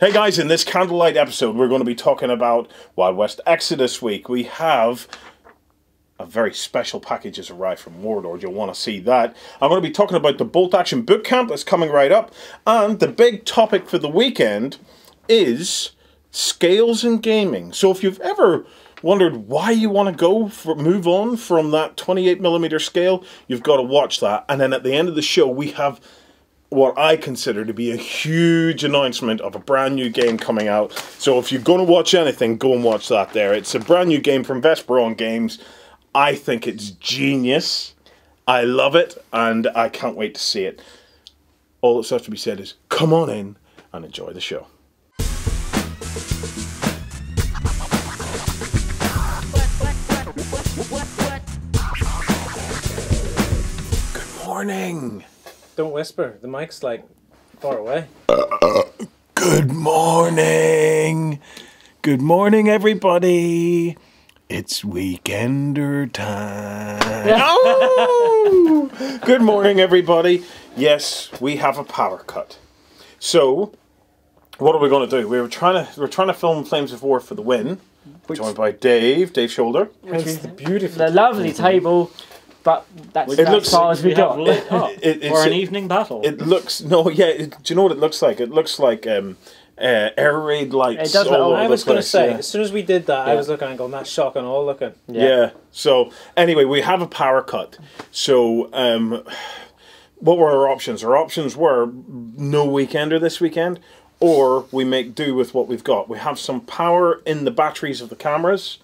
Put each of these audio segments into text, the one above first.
Hey guys, in this Candlelight episode we're going to be talking about Wild West Exodus week. We have a very special package has arrived from Warlord. You'll want to see that. I'm going to be talking about the Bolt Action Bootcamp that's coming right up. And the big topic for the weekend is scales in gaming. So if you've ever wondered why you want to move on from that 28mm scale, you've got to watch that. And then at the end of the show we have what I consider to be a huge announcement of a brand new game coming out. So if you're going to watch anything, go and watch that there. It's a brand new game from Vesper-On Games. I think it's genius. I love it, and I can't wait to see it. All that's left to be said is, come on in and enjoy the show. Good morning. Don't whisper. The mic's like far away. Good morning. Good morning, everybody. It's weekender time. Oh! Good morning, everybody. Yes, we have a power cut. So, what are we going to do? We're trying to film Flames of War for the win. Joined by Dave Shoulder. Which is beautiful. The lovely table. But that's as far as we got. For an evening battle. It looks, do you know what it looks like? It looks like air raid lights. It does look, I was going to say, as soon as we did that, I was looking and going, that's shocking, all looking. Yeah. So, anyway, we have a power cut. So, what were our options? Our options were no weekender this weekend, or we make do with what we've got. We have some power in the batteries of the cameras.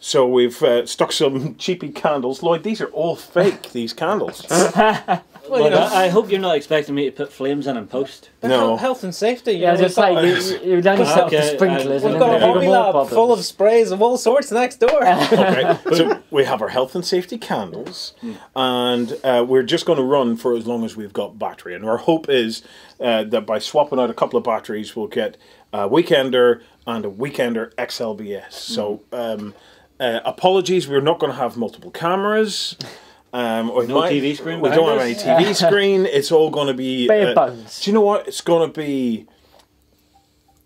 So we've stuck some cheapy candles. Lloyd, these are all fake, these candles. Well, you know, I hope you're not expecting me to put flames in and post. No. Health and safety. Yeah, just like you don't set up the sprinklers. We've got a hobby lab full of sprays of all sorts next door. Okay, so we have our health and safety candles, and we're just going to run for as long as we've got battery. And our hope is that by swapping out a couple of batteries, we'll get a Weekender and a Weekender XLBS. So apologies, we're not going to have multiple cameras. No TV screen. We don't have any TV screen. It's all going to be bare bones. Do you know what? It's going to be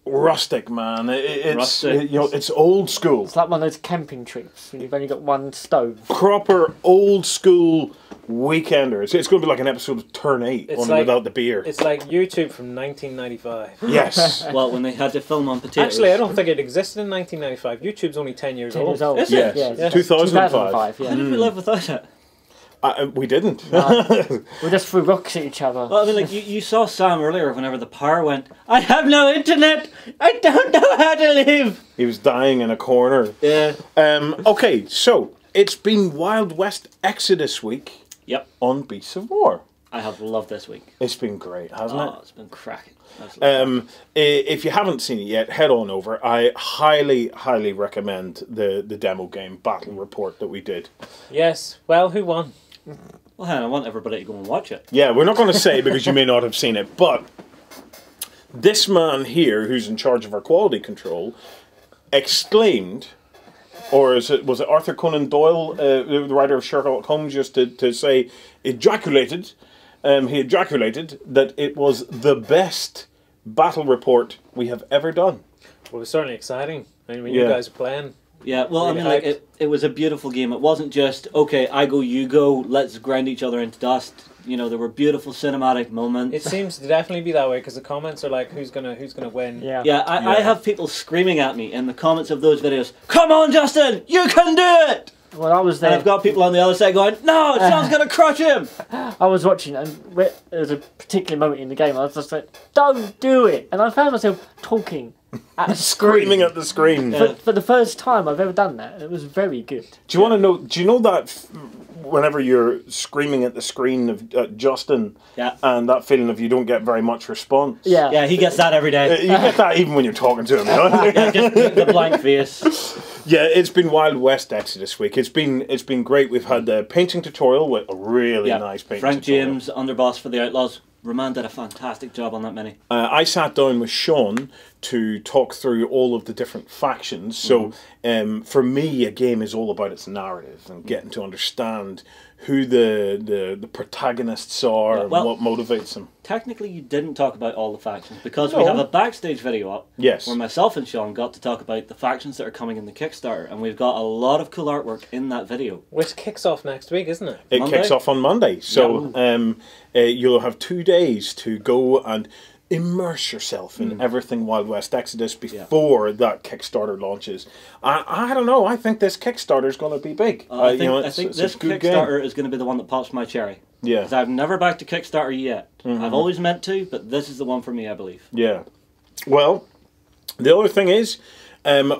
rustic, man. Rustic. It's old school. It's like one of those camping trips when you've only got one stove. Proper old school weekender. It's going to be like an episode of Turn 8, only without the beer. It's like YouTube from 1995. Yes. Well, when they had to film on potatoes. Actually, I don't think it existed in 1995. YouTube's only 10 years old. Is it? Yes. 2005. Yeah. How did we live without it? We didn't. We just threw rocks at each other. Well, I mean, like you saw Sam earlier. Whenever the power went, I have no internet. I don't know how to live. He was dying in a corner. Yeah. Okay, so it's been Wild West Exodus week. Yep. On Beasts of War. I have loved this week. It's been great, hasn't it? Oh, it's been cracking. If you haven't seen it yet, head on over. I highly, highly recommend the demo game Battle Report that we did. Yes. Well, who won? Well, I want everybody to go and watch it. Yeah, we're not going to say because you may not have seen it, but this man here, who's in charge of our quality control, exclaimed, or was it Arthur Conan Doyle, the writer of Sherlock Holmes, just to say, ejaculated, he ejaculated that it was the best battle report we have ever done. Well, it was certainly exciting. I mean, you guys are playing. Yeah, well, really I mean, like it was a beautiful game. It wasn't just, okay, I go, you go, let's grind each other into dust. You know, there were beautiful cinematic moments. It seems to definitely be that way because the comments are like, who's gonna win? Yeah. I have people screaming at me in the comments of those videos, come on, Justin, you can do it! Well, I was there. And I've got people on the other side going, no, Sean's going to crush him! I was watching, and there was a particular moment in the game, I was just like, don't do it! And I found myself talking at a screen. Screaming at the screen. For the first time I've ever done that. It was very good. Do you want to know, do you know that whenever you're screaming at the screen of Justin, and that feeling of you don't get very much response? Yeah. Yeah, he gets that every day. You get that even when you're talking to him, you know? Yeah, just the blank face. Yeah, it's been Wild West Exodus week. It's been great. We've had the painting tutorial with a really nice painting Frank tutorial. James, underboss for the Outlaws. Roman did a fantastic job on that mini. I sat down with Sean to talk through all of the different factions. So for me, a game is all about its narrative and getting to understand who the protagonists are and what motivates them. Technically, you didn't talk about all the factions because we have a backstage video up where myself and Sean got to talk about the factions that are coming in the Kickstarter, and we've got a lot of cool artwork in that video. Which kicks off next week, isn't it? It kicks off on Monday. So you'll have 2 days to go and immerse yourself in everything Wild West Exodus before that Kickstarter launches. I don't know. I think this Kickstarter is going to be big. I think this Kickstarter is going to be the one that pops my cherry. Yeah. Because I've never backed a Kickstarter yet. I've always meant to, but this is the one for me, I believe. Yeah. Well, the other thing is,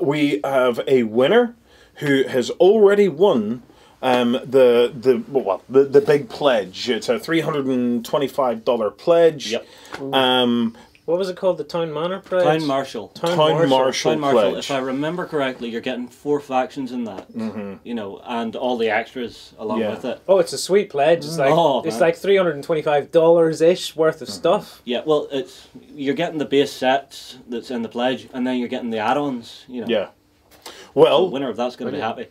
we have a winner who has already won the big pledge. It's a $325 pledge. Yep. What was it called? The Town Manor Pledge? Town Marshal. Town Marshal Pledge. If I remember correctly, you're getting 4 factions in that. You know, and all the extras along with it. Oh, it's a sweet pledge. It's like it's like $325-ish worth of stuff. Yeah, well, you're getting the base sets that's in the pledge, and then you're getting the add-ons. You know. Yeah. Well, the winner of that's going to be happy.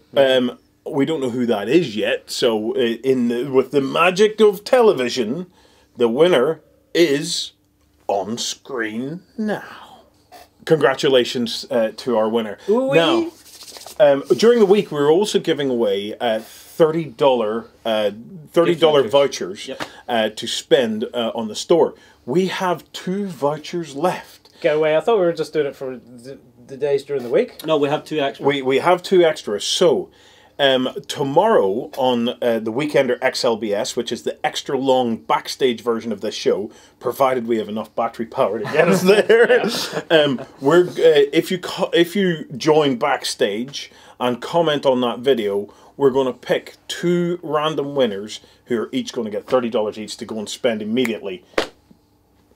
We don't know who that is yet. So, with the magic of television, the winner is on screen now. Congratulations to our winner. Ooh-wee. Now, during the week, we were also giving away $30 vouchers to spend on the store. We have 2 vouchers left. Get away! I thought we were just doing it for the days during the week. No, we have 2 extras. We have 2 extras. So, tomorrow on the Weekender XLBS, which is the extra long backstage version of this show, provided we have enough battery power to get us there. If you join backstage and comment on that video, we're going to pick 2 random winners who are each going to get $30 each to go and spend immediately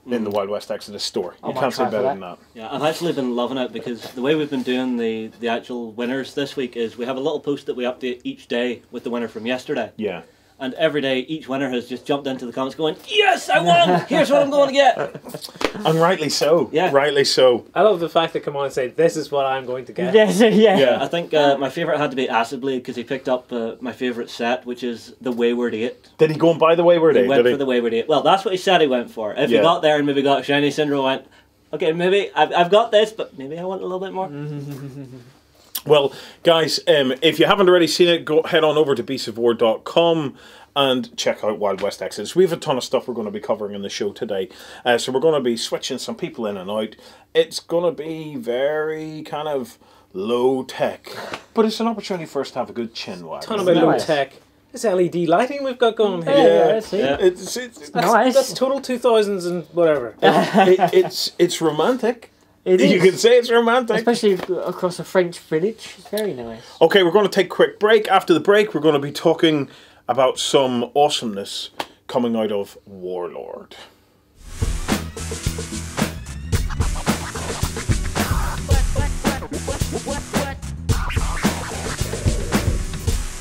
in the Wild West Exodus store. You can't say better than that. Yeah, I've actually been loving it because the way we've been doing the actual winners this week is we have a little post that we update each day with the winner from yesterday. Yeah. And every day, each winner has just jumped into the comments going, "Yes, I won! Here's what I'm going to get!" And rightly so. Yeah. Rightly so. I love the fact that come on and say, "This is what I'm going to get." Yeah. I think my favourite had to be Acid Blade because he picked up my favourite set, which is the Wayward 8. Did he go and buy the Wayward 8? He went for the Wayward 8. Well, that's what he said he went for. If he got there and maybe got Shiny Syndrome, went, okay, maybe I've got this, but maybe I want a little bit more. Well, guys, if you haven't already seen it, go head on over to beastsofwar.com and check out Wild West Exodus. We have a ton of stuff we're going to be covering in the show today. So we're going to be switching some people in and out. It's going to be very kind of low tech, but it's an opportunity for us to have a good chin wag. Ton about low tech. This LED lighting we've got going here. It's nice. That's total 2000s and whatever. It's romantic. It is. You can say it's romantic. Especially across a French village. It's very nice. Okay, we're going to take a quick break. After the break, we're going to be talking about some awesomeness coming out of Warlord.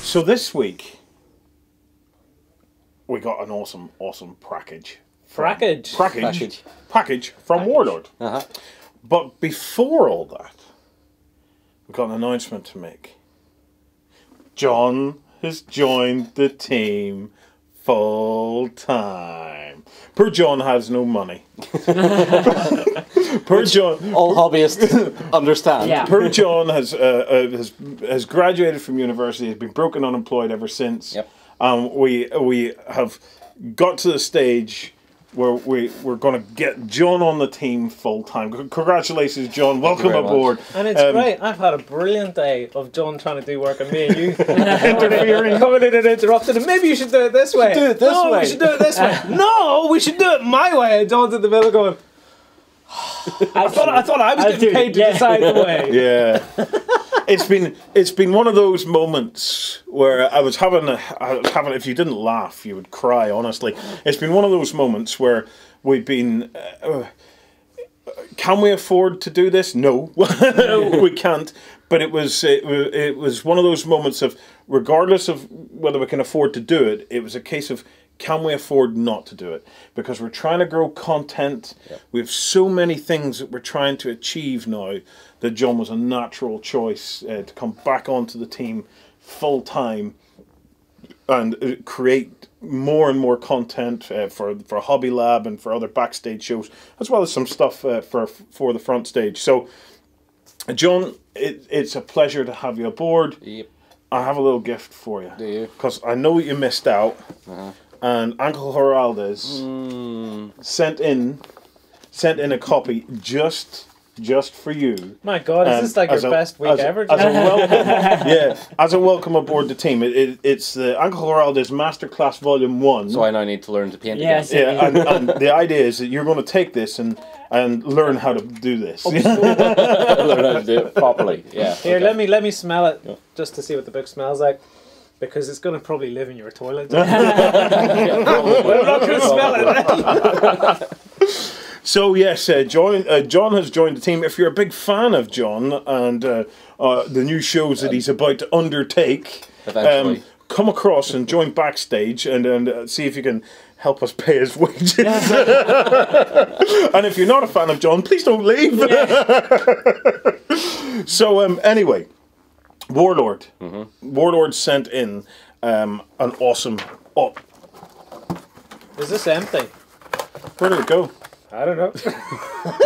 So this week, we got an awesome package. Package from Warlord. But before all that, we've got an announcement to make. John has joined the team full time. Poor John has no money. Poor John. All hobbyists understand. Yeah. Poor John has graduated from university. Has been broken unemployed ever since. Yep. We have got to the stage where we're going to get John on the team full time. Congratulations, John. Welcome aboard. And it's great. I've had a brilliant day of John trying to do work and me and you interfering, coming in and interrupting. And maybe you should do it this way. Do it this way. We should do it this way. No, we should do it my way. And John's in the middle going, I thought I was getting paid to decide the way. Yeah. It's been one of those moments where I was having if you didn't laugh you would cry, honestly. It's been one of those moments where we've been can we afford to do this? No. We can't. But it was one of those moments of, regardless of whether we can afford to do it, it was a case of, can we afford not to do it? Because we're trying to grow content. Yep. We have so many things that we're trying to achieve now that John was a natural choice to come back onto the team full time and create more and more content for Hobby Lab and for other backstage shows, as well as some stuff for the front stage. So, John, it's a pleasure to have you aboard. Yep. I have a little gift for you. Do you? Because I know you missed out. And Uncle Geraldes sent in a copy just for you. My God, is this like your best week ever? As a welcome, as a welcome aboard the team. It's the Uncle Geraldes Masterclass Volume 1. So I now need to learn to paint Yes, again. Yeah, and the idea is that you're going to take this and learn how to do this. Learn how to do it properly. Yeah. Here, let me smell it just to see what the book smells like. Because it's going to probably live in your toilet. I'm not going to smell it. So yes, John has joined the team. If you're a big fan of John and the new shows that he's about to undertake, come across and join backstage and see if you can help us pay his wages. And if you're not a fan of John, please don't leave. So anyway. Warlord. Warlord sent in an awesome... Oh. Is this empty? Where did it go? I don't know.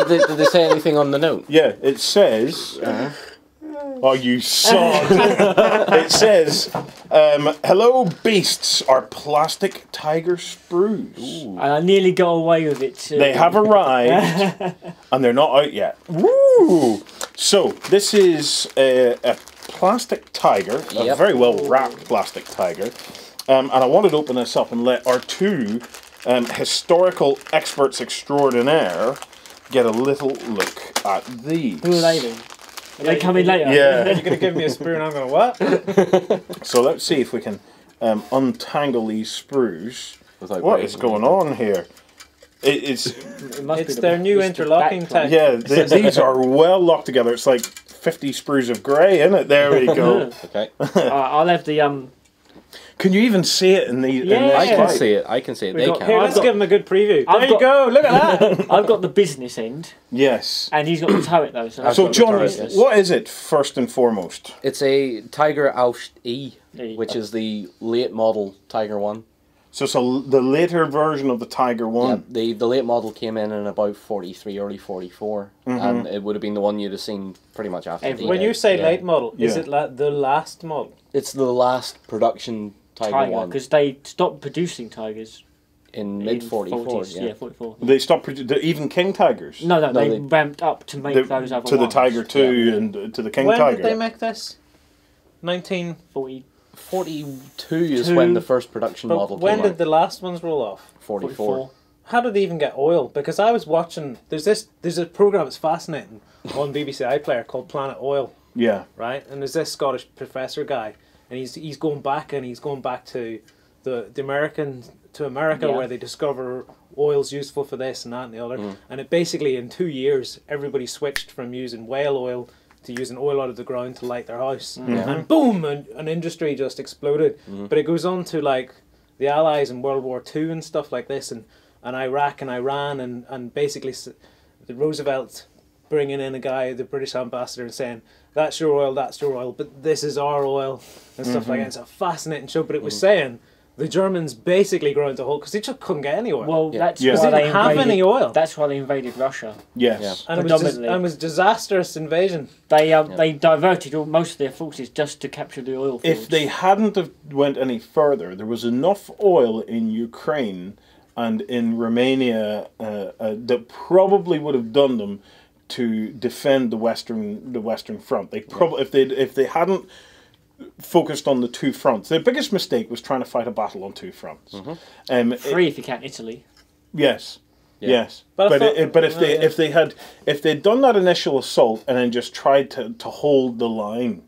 Did they say anything on the note? Yeah, it says... Oh, you sod. It says, hello, beasts, are plastic tiger sprues. And I nearly got away with it too. They have arrived, and they're not out yet. Woo! So, this is a plastic tiger, a very well wrapped plastic tiger. And I wanted to open this up and let our two historical experts extraordinaire get a little look at these. Who are they then? Are they coming later? Yeah. You're going to give me a sprue and I'm going to what? So let's see if we can untangle these sprues. What is going on here? It's their new interlocking tech. Yeah, these are well locked together. It's like 50 sprues of grey, isn't it? There we go. Okay. I'll have the Can you even see it in the? Yeah. I can see it. I can see it. They can. Here, let's give them a good preview. There you go. Look at that. I've got the business end. Yes. And he's got the turret though. So John, what is it first and foremost? It's a Tiger Ausht E, which is the late model Tiger 1. So the later version of the Tiger 1. Yeah, the late model came in about 43, early 44, and it would have been the one you'd have seen pretty much after. When you say late model, is it the last model? It's the last production Tiger 1. Because they stopped producing tigers. In mid-44, yeah, 44. They stopped producing even King Tigers? No, they ramped up to make those other to the ones. Tiger 2 and to the King Tiger. When did they make this? 1942 is when the first production model came out. When did the last ones roll off? 44. How did they even get oil? Because I was watching... There's a program that's fascinating on BBC iPlayer called Planet Oil. Yeah. Right? And there's this Scottish professor guy, and he's going back to the America where they discover oil's useful for this and that and the other. And it basically in 2 years everybody switched from using whale oil to using oil out of the ground to light their house. And boom, an industry just exploded. But it goes on to like the Allies in World War II and stuff like this, and Iraq and Iran, and basically the Roosevelt bringing in a guy, the British ambassador, and saying, that's your oil, but this is our oil, and stuff like that. It's a fascinating show, but it was saying the Germans basically ground to a halt because they just couldn't get any oil. Well, that's why they didn't have any oil. That's why they invaded Russia. Yes. And it was disastrous invasion. They diverted most of their forces just to capture the oil fields. If they hadn't have went any further, there was enough oil in Ukraine and in Romania that probably would have done them to defend the Western Front. They probably if they hadn't focused on the two fronts. Their biggest mistake was trying to fight a battle on two fronts. Three if you count Italy. Yes. Yeah. Yes. But if they'd done that initial assault and then just tried to hold the line,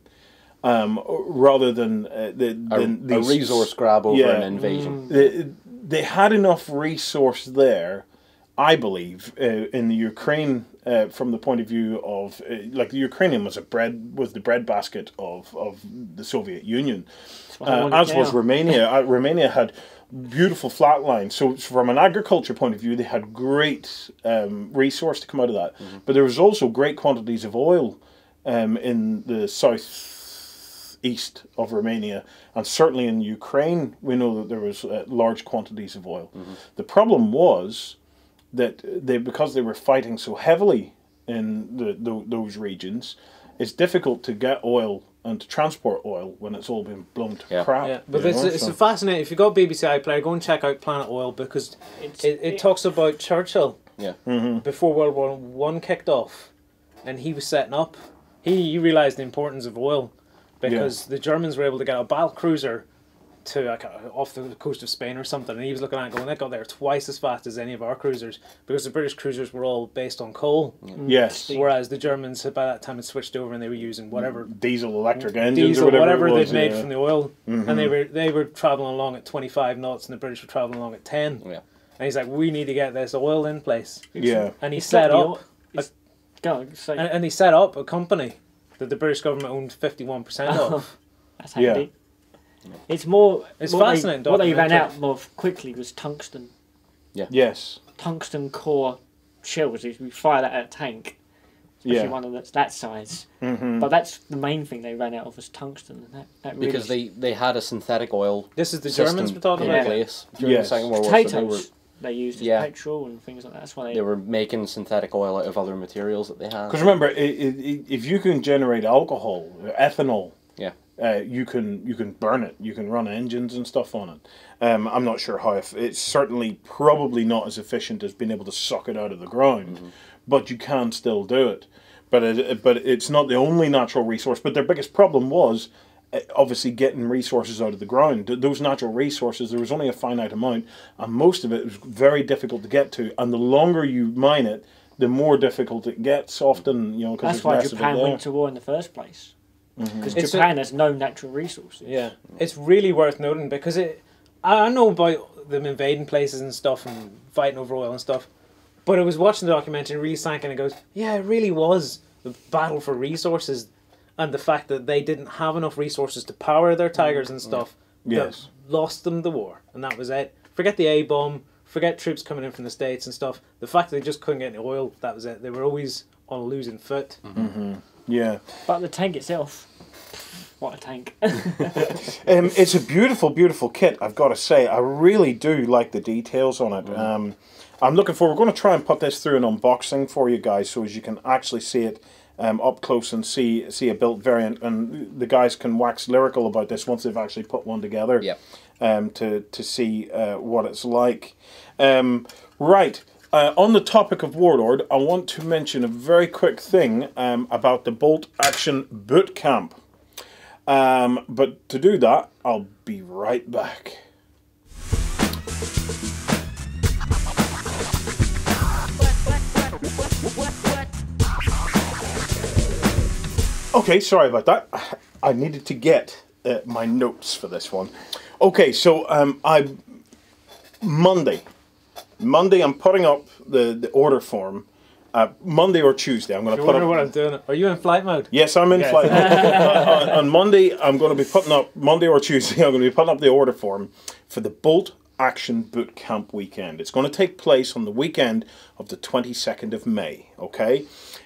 rather than a resource grab over an invasion. They had enough resource there, I believe, in the Ukraine, from the point of view of like the Ukrainian was the breadbasket of the Soviet Union, as was Romania. Romania had beautiful flat lines. So from an agriculture point of view, they had great resource to come out of that. But there was also great quantities of oil in the southeast of Romania, and certainly in Ukraine, we know that there was large quantities of oil. The problem was that because they were fighting so heavily in those regions, it's difficult to get oil and to transport oil when it's all been blown to crap. Yeah, but it's a fascinating. If you've got BBC iPlayer, go and check out Planet Oil, because it talks about Churchill before World War One kicked off, and he was setting up. He realised the importance of oil because the Germans were able to get a battle cruiser to off the coast of Spain or something, and he was looking at it going, they got there twice as fast as any of our cruisers, because the British cruisers were all based on coal. Yes. Whereas the Germans by that time had switched over and they were using whatever diesel electric engines or whatever they'd made from the oil, and they were travelling along at 25 knots, and the British were travelling along at 10. Yeah. And he's like, we need to get this oil in place. Yeah. And he set up and he set up a company that the British government owned 51% of. That's handy. It's more. It's fascinating. What they ran out more quickly was tungsten. Yeah. Yes. Tungsten core shells. If we fire that at a tank, especially one that's that size. But that's the main thing they ran out of was tungsten. And that really because they had a synthetic oil. This is the Germans we're talking about. Place during the Second World War. Potatoes. They used as petrol and things like that. That's why they were making synthetic oil out of other materials that they had. Because remember, if you can generate alcohol, ethanol. You can burn it. You can run engines and stuff on it. I'm not sure how. It's certainly probably not as efficient as being able to suck it out of the ground, but you can still do it. But it's not the only natural resource. But their biggest problem was obviously getting resources out of the ground. Those natural resources, there was only a finite amount, and most of it was very difficult to get to. And the longer you mine it, the more difficult it gets. Often, because that's why Japan went to war in the first place. Because Japan has no natural resources. Yeah, it's really worth noting, because I know about them invading places and stuff and fighting over oil and stuff, but I was watching the documentary and really sank in and goes, yeah, it really was the battle for resources, and the fact that they didn't have enough resources to power their Tigers and stuff that lost them the war, and that was it. Forget the A-bomb, forget troops coming in from the States and stuff. The fact that they just couldn't get any oil, that was it. They were always on a losing foot. Yeah. But the tank itself, what a tank. It's a beautiful, beautiful kit, I've got to say. I really do like the details on it. I'm looking forward. We're going to try and put this through an unboxing for you guys, so as you can actually see it up close and see a built variant, and the guys can wax lyrical about this once they've actually put one together. To see what it's like. Right. On the topic of Warlord, I want to mention a very quick thing about the Bolt Action Boot Camp. But to do that, I'll be right back. Okay, sorry about that. I needed to get my notes for this one. Okay, so Monday, I'm putting up the order form. Monday or Tuesday, I'm going to put up. What I'm doing? Are you in flight mode? Yes, I'm in flight mode. On Monday, I'm going to be putting up. Monday or Tuesday, I'm going to be putting up the order form for the Bolt Action Boot Camp weekend. It's going to take place on the weekend of the 22nd of May. Okay,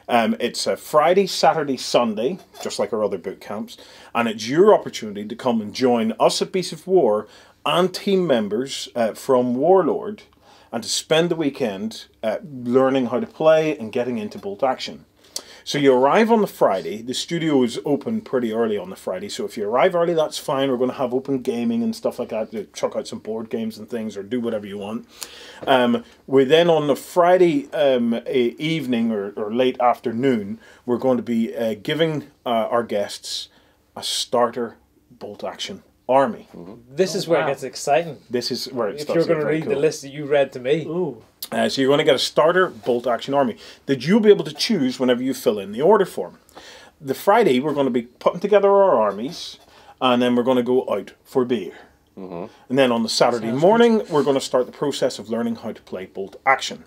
it's a Friday, Saturday, Sunday, just like our other boot camps, and it's your opportunity to come and join us at Beasts of War and team members from Warlord, and to spend the weekend learning how to play and getting into bolt action. So you arrive on the Friday. The studio is open pretty early on the Friday, so if you arrive early, that's fine. We're going to have open gaming and stuff like that, to chuck out some board games and things, or do whatever you want. We then, on the Friday evening or late afternoon, we're going to be giving our guests a starter bolt action army. This is where it gets exciting. This is where it starts. If you're going to read the list that you read to me. Ooh. So you're going to get a starter bolt action army that you'll be able to choose whenever you fill in the order form. The Friday, we're going to be putting together our armies, and then we're going to go out for beer. And then on the Saturday morning, we're going to start the process of learning how to play bolt action.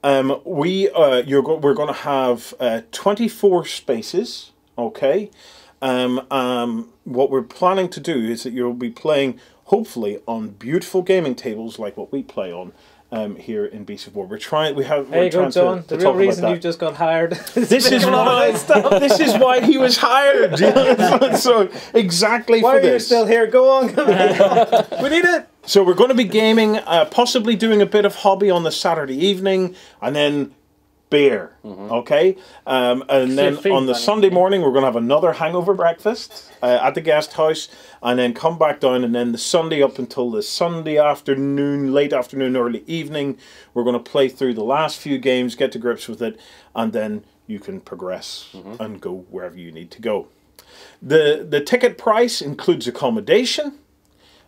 We're going to have 24 spaces, okay? What we're planning to do is that you'll be playing, hopefully, on beautiful gaming tables like what we play on here in Beasts of War. We're trying. Hey, go John. The real reason you just got hired. This is why. This is why he was hired. So exactly why for are this. you still here? Go on. We need it. So we're going to be gaming, possibly doing a bit of hobby on the Saturday evening, and then beer, okay? And then on the Sunday morning, we're going to have another hangover breakfast at the guest house, and then come back down, and then the Sunday up until the Sunday afternoon, late afternoon, early evening, we're going to play through the last few games, get to grips with it, and then you can progress and go wherever you need to go. The ticket price includes accommodation.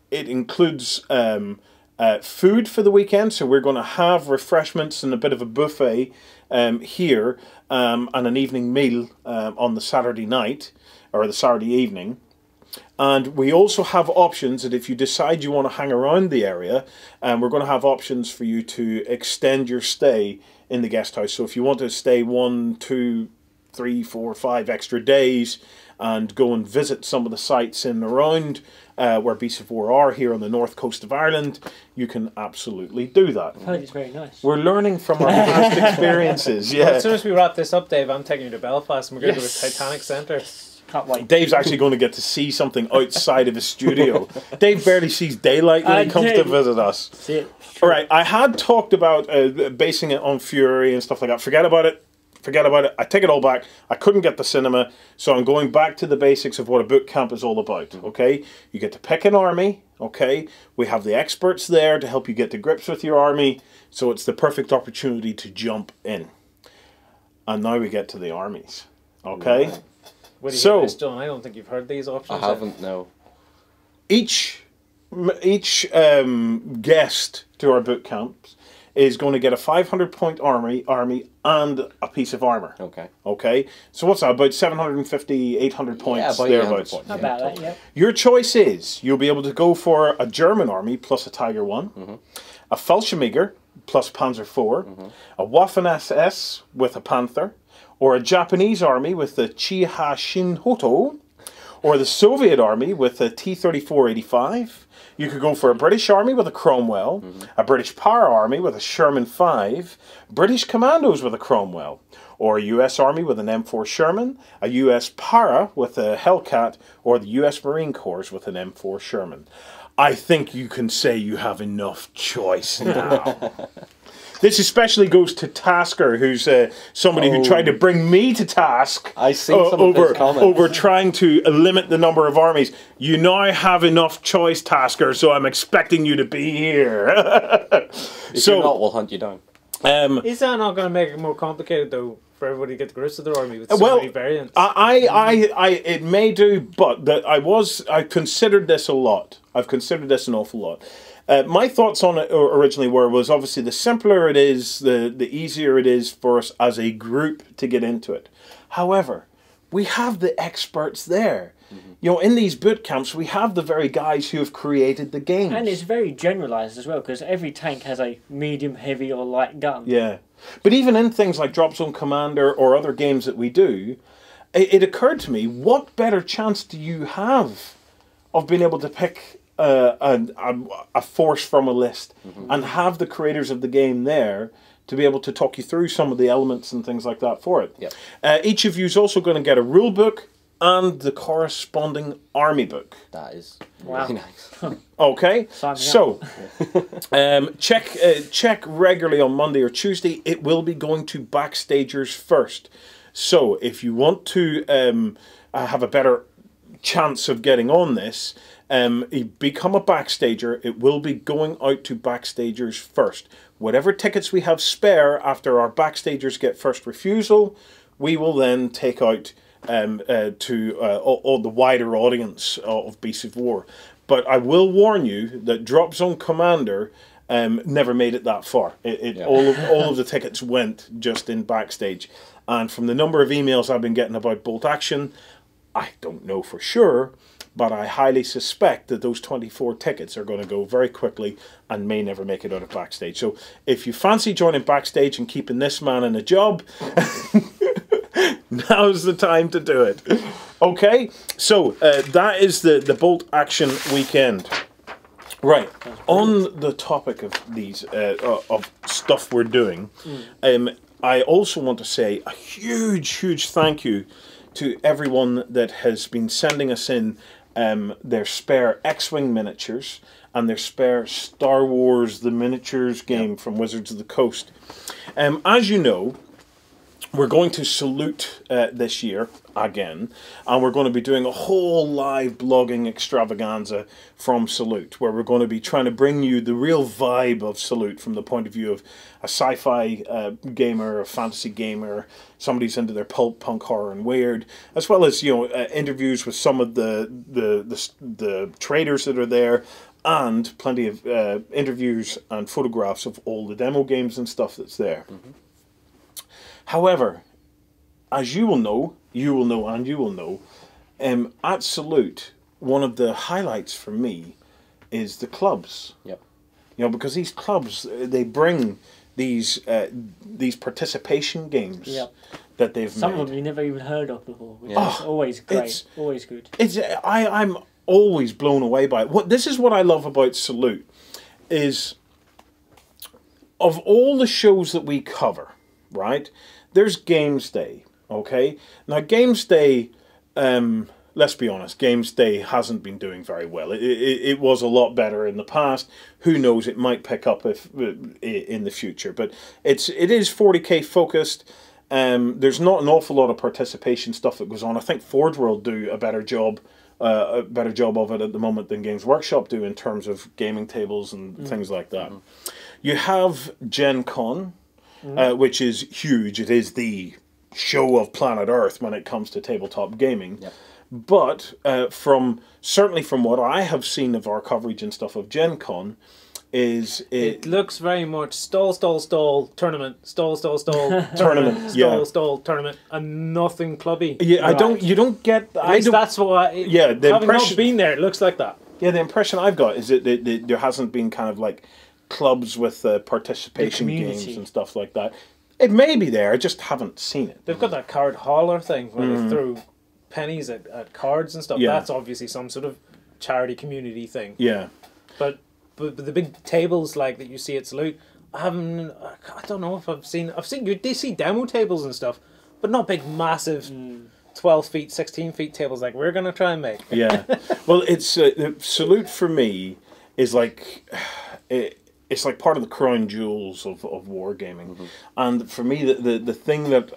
It includes food for the weekend, so we're going to have refreshments and a bit of a buffet here, and an evening meal on the Saturday night, or the Saturday evening. And we also have options that if you decide you want to hang around the area, we're going to have options for you to extend your stay in the guest house. So if you want to stay 1, 2, 3, 4, 5 extra days and go and visit some of the sites in and around where Beasts of War are here on the north coast of Ireland, you can absolutely do that. I heard it's very nice. We're learning from our past experiences. Yeah. Well, as soon as we wrap this up, Dave, I'm taking you to Belfast and we're going to go to the Titanic Centre. Can't wait. Dave's actually going to get to see something outside of his studio. Dave barely sees daylight when he comes to visit us. See it. All right, I had talked about basing it on Fury and stuff like that. Forget about it. Forget about it. I take it all back. I couldn't get the cinema, so I'm going back to the basics of what a boot camp is all about, okay? You get to pick an army, okay? We have the experts there to help you get to grips with your army, so it's the perfect opportunity to jump in. And now we get to the armies, okay? What do you hear this, John? I don't think you've heard these options. I haven't, no. Each guest to our boot camps is going to get a 500-point army and a piece of armor. Okay. Okay. So what's that? About 750, 800 points. Yeah, about thereabouts. points. About that, yeah. Your choice is you'll be able to go for a German army plus a Tiger 1, a Fallschirmjäger plus Panzer IV, a Waffen-SS with a Panther, or a Japanese army with the Chiha Shinhoto, or the Soviet army with a T-34-85. You could go for a British army with a Cromwell, a British Power army with a Sherman 5, British Commandos with a Cromwell, or a US army with an M4 Sherman, a US Para with a Hellcat, or the US Marine Corps with an M4 Sherman. I think you can say you have enough choice now. This especially goes to Tasker, who's somebody who tried to bring me to task over trying to limit the number of armies. You now have enough choice, Tasker, so I'm expecting you to be here. If you're not, we'll hunt you down. Is that not going to make it more complicated, though, for everybody to get the grips of their army with so many variants? It may do, but I considered this a lot. I've considered this an awful lot. My thoughts on it originally was obviously the simpler it is, the easier it is for us as a group to get into it. However, we have the experts there. You know, in these boot camps, we have the very guys who have created the games. And it's very generalised as well, because every tank has a medium, heavy or light gun. Yeah. But even in things like Drop Zone Commander or other games that we do, it occurred to me, what better chance do you have of being able to pick a force from a list and have the creators of the game there to be able to talk you through some of the elements and things like that for it. Yep. Each of you is also going to get a rule book and the corresponding army book. That is Wow. really nice. Okay, so check regularly on Monday or Tuesday. It will be going to Backstagers first. So if you want to have a better chance of getting on this, become a Backstager. It will be going out to Backstagers first. Whatever tickets we have spare after our Backstagers get first refusal, we will then take out to all the wider audience of Beasts of War. But I will warn you that Drop Zone Commander never made it that far. All of the tickets went just in Backstage. And from the number of emails I've been getting about Bolt Action, I don't know for sure, but I highly suspect that those 24 tickets are going to go very quickly and may never make it out of Backstage. So if you fancy joining Backstage and keeping this man in a job, now's the time to do it. Okay, so that is the Bolt Action weekend. Right, on the topic of these of stuff we're doing, I also want to say a huge thank you to everyone that has been sending us in their spare X-Wing miniatures and their spare Star Wars The Miniatures game from Wizards of the Coast. As you know, we're going to Salute this year again, and we're going to be doing a whole live blogging extravaganza from Salute, where we're going to be trying to bring you the real vibe of Salute from the point of view of a sci-fi gamer, a fantasy gamer, somebody who's into their pulp, punk, horror, and weird, as well as interviews with some of the traders that are there, and plenty of interviews and photographs of all the demo games and stuff that's there. Mm-hmm. However, as you will know, at Salute, one of the highlights for me is the clubs. Yep. Because these clubs, they bring these participation games that they've made. Some of them you never even heard of before, which is always great, always good. I'm always blown away by it. This is what I love about Salute, is of all the shows that we cover, right? There's Games Day, okay? Now, Games Day, let's be honest, Games Day hasn't been doing very well. It was a lot better in the past. Who knows, it might pick up in the future. But it is 40k focused. There's not an awful lot of participation stuff that goes on. I think Forge World do a better job of it at the moment than Games Workshop do in terms of gaming tables and things like that. You have Gen Con, which is huge. It is the show of planet Earth when it comes to tabletop gaming. Yep. But certainly from what I have seen of our coverage and stuff of Gen Con, it looks very much stall, tournament, stall, tournament, stall, tournament, and nothing clubby. Yeah, right. You don't get. That's what. Having not been there, it looks like that. Yeah, the impression I've got is that there hasn't been kind of like clubs with participation games and stuff like that. It may be there, I just haven't seen it. They've got that card hauler thing where they throw pennies at cards and stuff. That's obviously some sort of charity community thing. Yeah. But the big tables like that you see at Salute, I don't know if I've seen you see demo tables and stuff, but not big massive 12 feet, 16 feet tables like we're going to try and make. Yeah. Well, it's Salute for me is like it's like part of the crown jewels of wargaming. And for me, the thing that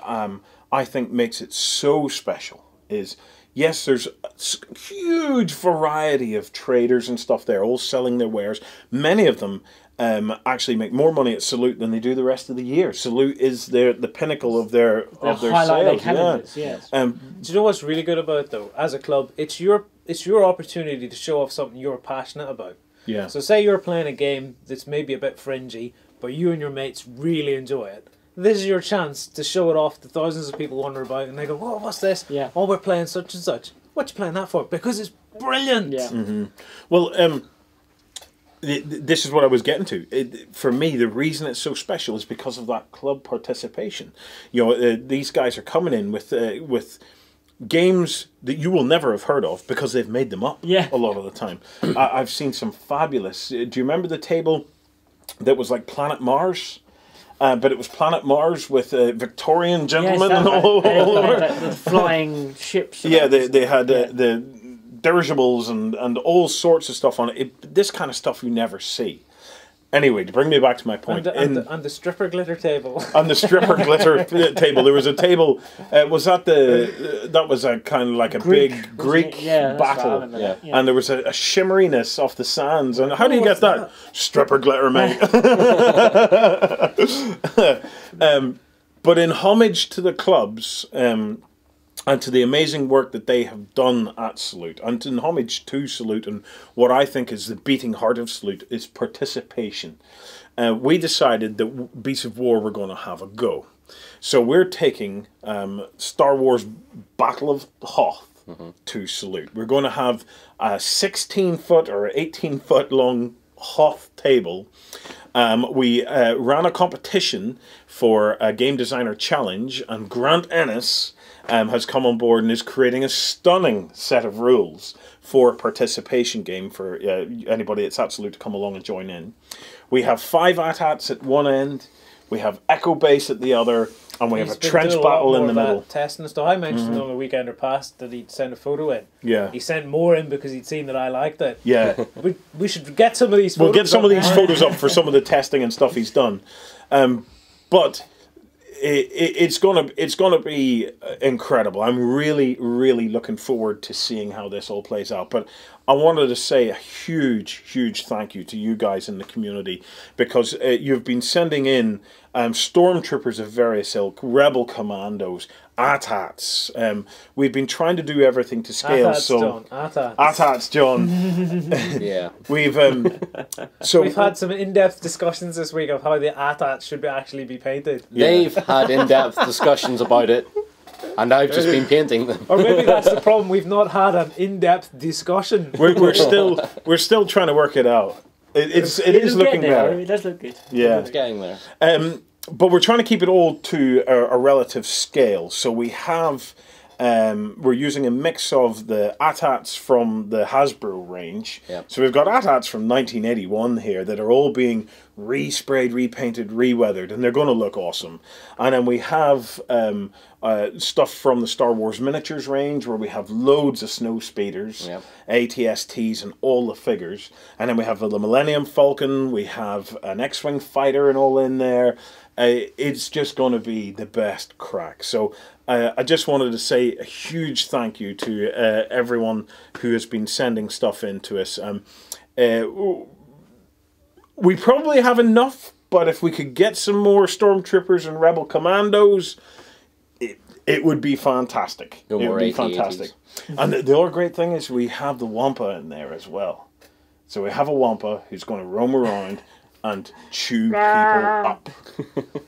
I think makes it so special is, yes, there's a huge variety of traders and stuff there, all selling their wares. Many of them actually make more money at Salute than they do the rest of the year. Salute is the pinnacle of their sales. Yes. Do you know what's really good about it, though? As a club, it's your opportunity to show off something you're passionate about. Yeah. So say you're playing a game that's maybe a bit fringy, but you and your mates really enjoy it. This is your chance to show it off to thousands of people wondering about it, and they go, "Whoa, what's this? Yeah. Oh, we're playing such and such. What you playing that for?" Because it's brilliant. Yeah. Well, this is what I was getting to. For me, the reason it's so special is because of that club participation. These guys are coming in with games that you will never have heard of because they've made them up a lot of the time. I've seen some fabulous... Do you remember the table that was like Planet Mars? But it was Planet Mars with Victorian gentlemen and all over. The flying ships. Yeah, they had the dirigibles and all sorts of stuff on it. This kind of stuff you never see. Anyway, to bring me back to my point, and the stripper glitter table. On the stripper glitter table, there was a table. That was a kind of like a big Greek battle, and there was a shimmeriness off the sands. And how do you get that? Stripper glitter, mate. But in homage to the clubs, and to the amazing work that they have done at Salute, and in homage to Salute, and what I think is the beating heart of Salute is participation. We decided that Beasts of War were going to have a go. So we're taking Star Wars Battle of Hoth, to salute. We're going to have a 16-foot or 18-foot long Hoth table. We ran a competition for a Game Designer Challenge, and Grant Ennis has come on board and is creating a stunning set of rules for a participation game for anybody that's absolute to come along and join in. We have 5 AT-ATs at one end, we have Echo Base at the other, and we have a trench battle in the middle. Testing stuff. I mentioned on the weekender past that he'd sent a photo in. Yeah. He sent more in because he'd seen that I liked it. Yeah. We should get some of these photos. We'll get some of these photos up for some of the testing and stuff he's done. But it's gonna be incredible. I'm really looking forward to seeing how this all plays out. But I wanted to say a huge thank you to you guys in the community, because you've been sending in stormtroopers of various ilk, rebel commandos, AT-ATs. We've been trying to do everything to scale. AT-ATs, John. AT-ATs. AT-ATs, John. Yeah. We've had some in-depth discussions this week of how the AT-ATs should actually be painted. They've had in-depth discussions about it, and I've just been painting them. Or maybe that's the problem. We've not had an in-depth discussion. We're still trying to work it out. It is looking better. It does look good. Yeah, it's getting there. But we're trying to keep it all to a relative scale. So we have, we're using a mix of the AT-ATs from the Hasbro range. Yep. So we've got AT-ATs from 1981 here that are all being resprayed, repainted, reweathered, and they're going to look awesome. And then we have stuff from the Star Wars miniatures range, where we have loads of snow speeders, yep, ATSTs, and all the figures. And then we have the Millennium Falcon, we have an X-Wing fighter and all in there. It's just going to be the best crack. So I just wanted to say a huge thank you to everyone who has been sending stuff in to us. We probably have enough, but if we could get some more Stormtroopers and Rebel Commandos, it would be fantastic. It would be fantastic. And the other great thing is we have the Wampa in there as well. So we have a Wampa who's going to roam around and chew people up.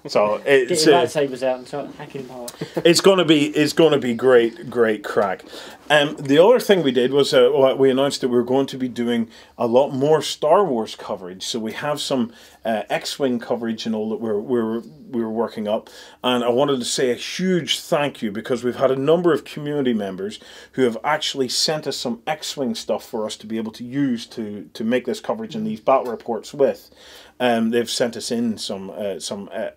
So it's get your lightsabers out and start hacking them apart. It's going to be great crack. The other thing we did was we announced that we were going to be doing a lot more Star Wars coverage. So we have some X-Wing coverage and all that we're working up. And I wanted to say a huge thank you, because we've had a number of community members who have actually sent us some X-Wing stuff for us to be able to use to make this coverage and these battle reports with. They've sent us in some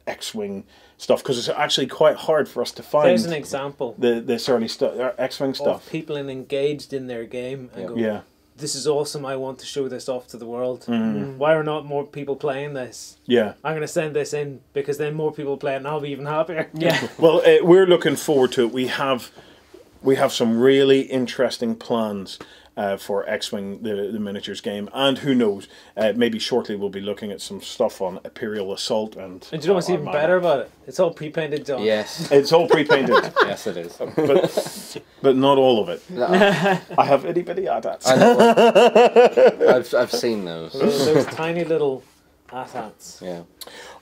X-Wing stuff, because it's actually quite hard for us to find. There's an example. This early X-Wing stuff. Of people engaged in their game and go, yeah, this is awesome, I want to show this off to the world. Why are not more people playing this? Yeah. I'm going to send this in, because then more people play it and I'll be even happier. Yeah. Well, we're looking forward to it. We have some really interesting plans for X-Wing, the miniatures game, and who knows, maybe shortly we'll be looking at some stuff on Imperial Assault and do you know what's even better about it? It's all pre-painted, John. Yes. It's all pre-painted. Yes, it is. But not all of it. No. I have itty bitty AT-ATs. I know. I've seen those. Those tiny little AT-ATs. Yeah.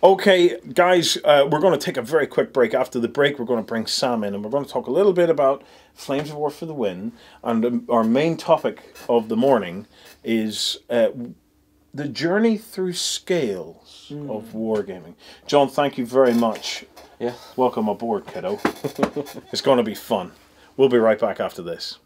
Okay, guys, we're going to take a very quick break. After the break, we're going to bring Sam in, and we're going to talk a little bit about Flames of War for the Win. And our main topic of the morning is the journey through scales of wargaming. John, thank you very much. Yeah. Welcome aboard, kiddo. It's going to be fun. We'll be right back after this.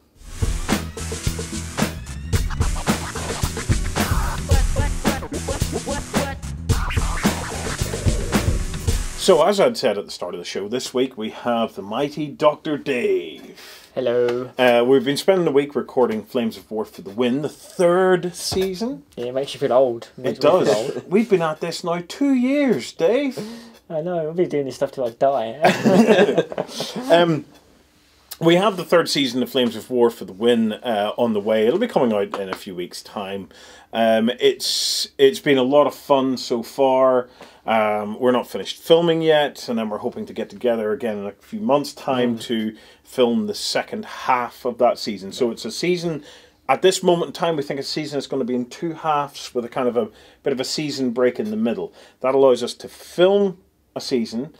So, as I'd said at the start of the show, this week we have the mighty Dr. Dave. Hello. We've been spending the week recording Flames of War for the Win, the 3rd season. Yeah, it makes you feel old. It does. We've been at this now 2 years, Dave. I know, I'll be doing this stuff till I die. We have the 3rd season of Flames of War for the Win on the way. It'll be coming out in a few weeks' time. It's been a lot of fun so far. We're not finished filming yet, and then we're hoping to get together again in a few months' time to film the second half of that season. So it's a season, at this moment in time, we think a season is going to be in 2 halves with a kind of a bit of a season break in the middle. That allows us to film a season,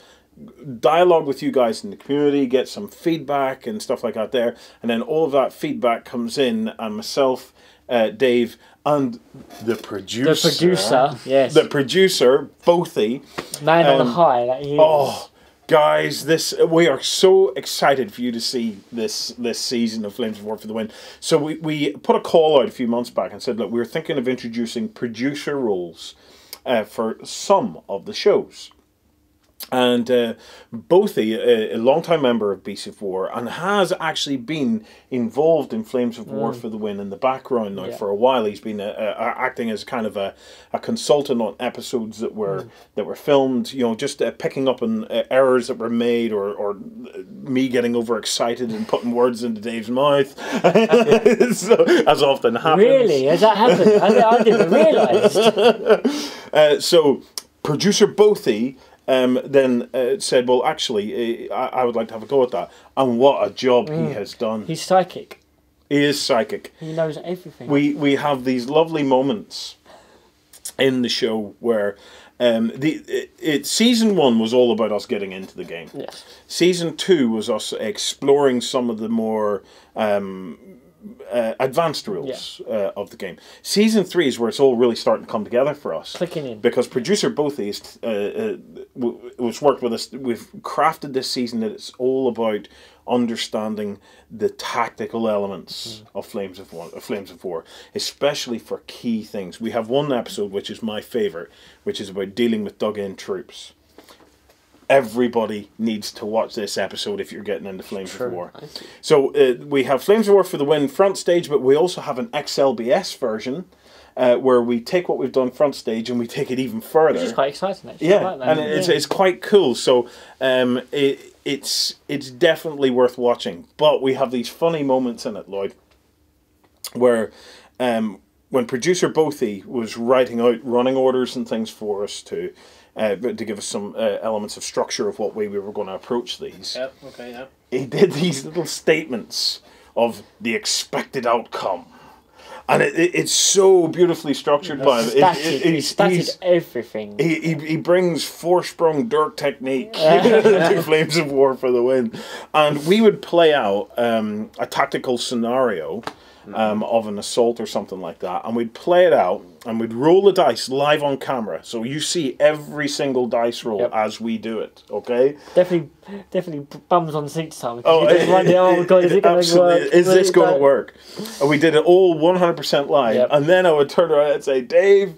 dialogue with you guys in the community, get some feedback and stuff like that there, and then all of that feedback comes in, and myself, Dave, and the producer. The producer, yes. The producer, Bothy. Man on the high that he is. Oh, guys, we are so excited for you to see this season of Flames of War for the Win. So we put a call out a few months back and said, look, we were thinking of introducing producer roles for some of the shows. And Bothy, a long-time member of Beasts of War, and has actually been involved in Flames of War for the Win in the background now for a while. He's been acting as kind of a consultant on episodes that were filmed, you know, just picking up on errors that were made, or me getting overexcited and putting words into Dave's mouth, so, as often happens. Really? Has that happened? I didn't realise. So, producer Bothy then said, well, actually, I would like to have a go at that. And what a job he has done. He's psychic. He is psychic. He knows everything. We have these lovely moments in the show where season 1 was all about us getting into the game. Yes. Season 2 was us exploring some of the more advanced rules of the game. Season 3 is where it's all really starting to come together for us. Clicking in. Because producer Bothy was worked with us. We've crafted this season that it's all about understanding the tactical elements of Flames of War, especially for key things. We have one episode which is my favourite, which is about dealing with dug-in troops. Everybody needs to watch this episode if you're getting into Flames of War. So we have Flames of War for the Win front stage, but we also have an XLBS version where we take what we've done front stage and we take it even further. Which is quite exciting, actually. Yeah, I like that. and it's quite cool. So it's definitely worth watching. But we have these funny moments in it, Lloyd, where when producer Bothy was writing out running orders and things for us to give us some elements of structure of what way we were going to approach these. Yep, okay, yeah. He did these little statements of the expected outcome. And it's so beautifully structured by him. He stated everything. He brings four-sprung dirt technique to Flames of War for the Win. And we would play out a tactical scenario of an assault or something like that, and we'd play it out and we'd roll the dice live on camera, so you see every single dice roll as we do it. Okay, definitely bums on seats time. God, is it going to work? Is this going to work? And we did it all 100% live, and then I would turn around and say, Dave,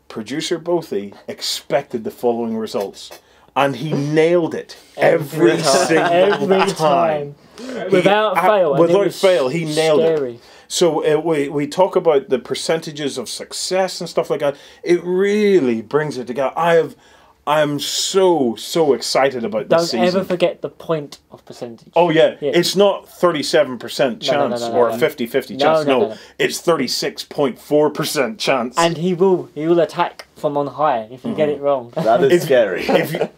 producer Bothy expected the following results, and he nailed it every single time. Without fail, he nailed it. So we talk about the percentages of success and stuff like that. It really brings it together. I'm so excited about this season. Don't ever forget the point of percentage. Oh yeah. It's not 37% chance or a 50-50 chance. No, it's 36.4% chance. And he will attack from on high if you get it wrong. That is scary.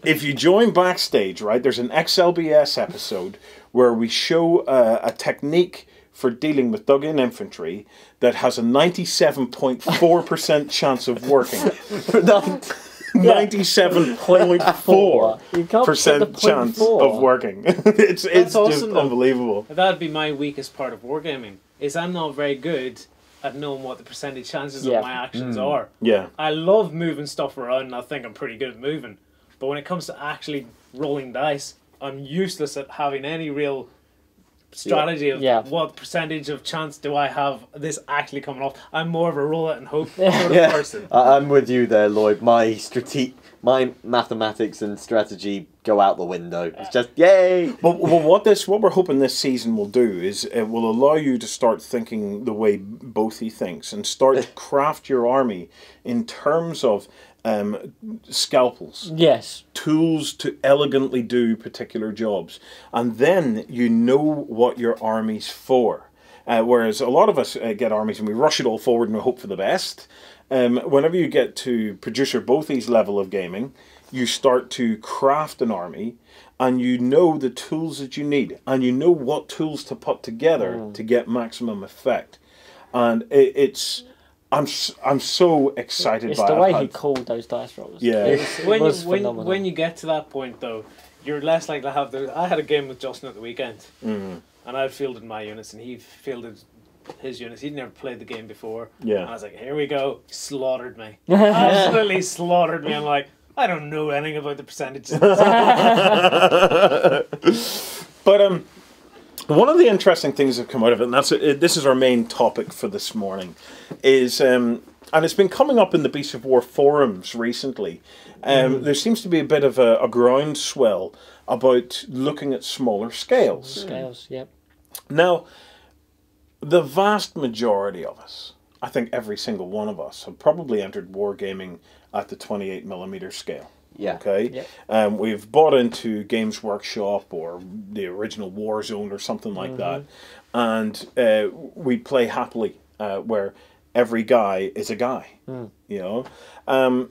If you join backstage, right, there's an XLBS episode where we show a technique for dealing with dug-in infantry that has a 97.4% chance of working. 97.4% chance of working. It's awesome, just unbelievable. That'd be my weakest part of wargaming, is I'm not very good at knowing what the percentage chances of my actions are. Yeah. I love moving stuff around and I think I'm pretty good at moving. But when it comes to actually rolling dice, I'm useless at having any real strategy of what percentage of chance do I have this actually coming off. I'm more of a roll it and hope sort of person. I'm with you there, Lloyd. My mathematics and strategy go out the window. It's just yay. Well, what we're hoping this season will do is it will allow you to start thinking the way Bothy thinks and start to craft your army in terms of scalpels, tools to elegantly do particular jobs, and then you know what your army's for. Whereas a lot of us get armies and we rush it all forward and we hope for the best. Whenever you get to producer Bothy's level of gaming, you start to craft an army and you know the tools that you need and you know what tools to put together to get maximum effect. And it's I'm so excited it's by the way he called those dice rolls. Yeah. When you get to that point, though, you're less likely to have the... I had a game with Justin at the weekend, and I fielded my units, and he fielded his units. He'd never played the game before. Yeah. And I was like, here we go. Slaughtered me. Absolutely slaughtered me. I'm like, I don't know anything about the percentages. But one of the interesting things that come out of it, and this is our main topic for this morning, is and it's been coming up in the Beast of War forums recently. There seems to be a bit of a groundswell about looking at smaller scales. Scales, yep. Now, the vast majority of us, I think every single one of us, have probably entered wargaming at the 28mm scale. Yeah. Okay. Yep. We've bought into Games Workshop or the original Warzone or something like that, and we play happily where every guy is a guy. You know, and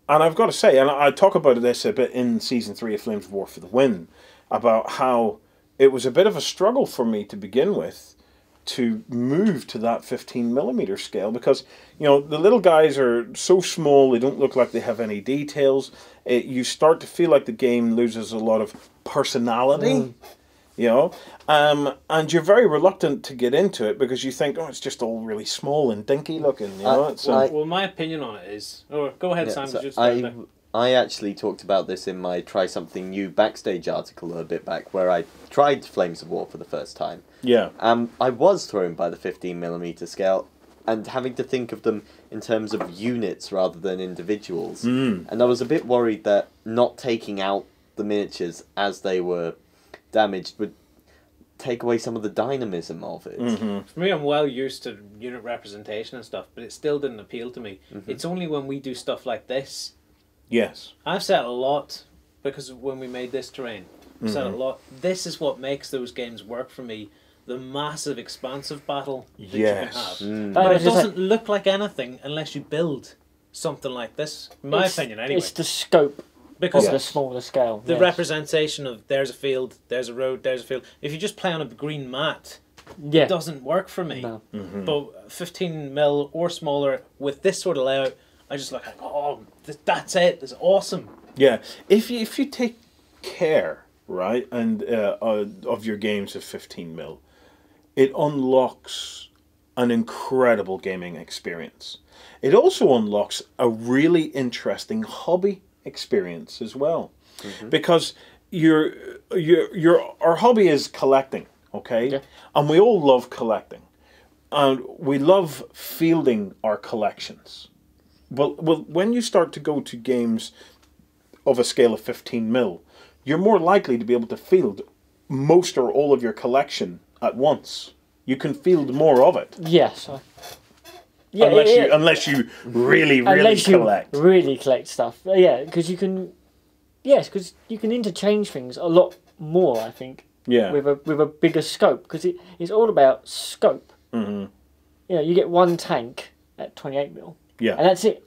I've got to say, and I talk about this a bit in Season 3 of Flames of War for the Win, about how it was a bit of a struggle for me to begin with to move to that 15mm scale, because you know the little guys are so small, they don't look like they have any details. You start to feel like the game loses a lot of personality, you know, and you're very reluctant to get into it because you think, oh, it's just all really small and dinky looking, you know. Well, my opinion on it is, go ahead, Sam. So I actually talked about this in my Try Something New backstage article a bit back, where I tried Flames of War for the first time. Yeah. I was thrown by the 15mm scale, and having to think of them in terms of units rather than individuals. And I was a bit worried that not taking out the miniatures as they were damaged would take away some of the dynamism of it. For me, I'm well used to unit representation and stuff, but it still didn't appeal to me. It's only when we do stuff like this. Yes. I've said a lot, because when we made this terrain, I've said a lot. This is what makes those games work for me. The massive, expansive battle that you can have. But it doesn't look like anything unless you build something like this, in my opinion, anyway. It's the scope of the smaller scale. The representation of there's a field, there's a road, there's a field. If you just play on a green mat, it doesn't work for me. No. But 15mm or smaller with this sort of layout, I just look like, oh, that's it. It's awesome. Yeah, if you take care, right, and of your games of 15mm, it unlocks an incredible gaming experience. It also unlocks a really interesting hobby experience as well, because our hobby is collecting, okay, and we all love collecting, and we love fielding our collections. Well, when you start to go to games of a scale of 15mm, you're more likely to be able to field most or all of your collection at once. You can field more of it. Yes. Unless you really collect. Really collect stuff. Yeah, because you can. Yes, because you can interchange things a lot more, I think. Yeah. With a bigger scope, because it's all about scope. You know, you get one tank at 28mm. Yeah. And that's it.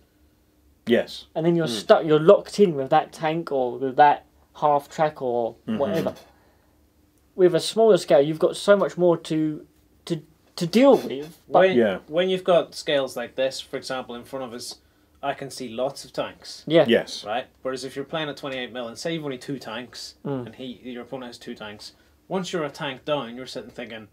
Yes. And then you're stuck. You're locked in with that tank or with that half track or whatever. With a smaller scale, you've got so much more to deal with. When you've got scales like this, for example, in front of us, I can see lots of tanks. Yeah. Yes. Right? Whereas if you're playing at 28mm and say you've only 2 tanks and your opponent has 2 tanks, once you're a tank down, you're sitting thinking,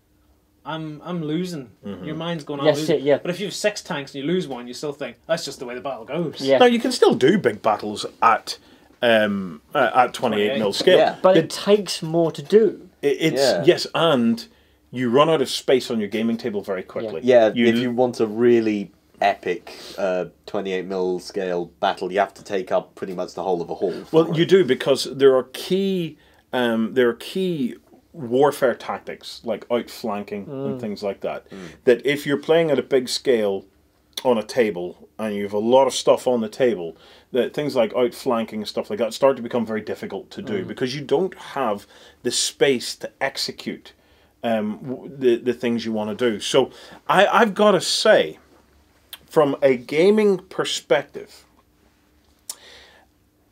I'm losing. Your mind's going on losing. But if you have 6 tanks and you lose one, you still think, that's just the way the battle goes. Yeah. Now, you can still do big battles at 28mm scale. Yeah. But it takes more to do. Yes, and you run out of space on your gaming table very quickly. Yeah, if you want a really epic 28mm scale battle, you have to take up pretty much the whole of a hall. Well, you do, because there are key warfare tactics like outflanking and things like that. That if you're playing at a big scale on a table and you have a lot of stuff on the table, that things like outflanking and stuff like that start to become very difficult to do because you don't have the space to execute the things you want to do. So I've got to say, from a gaming perspective,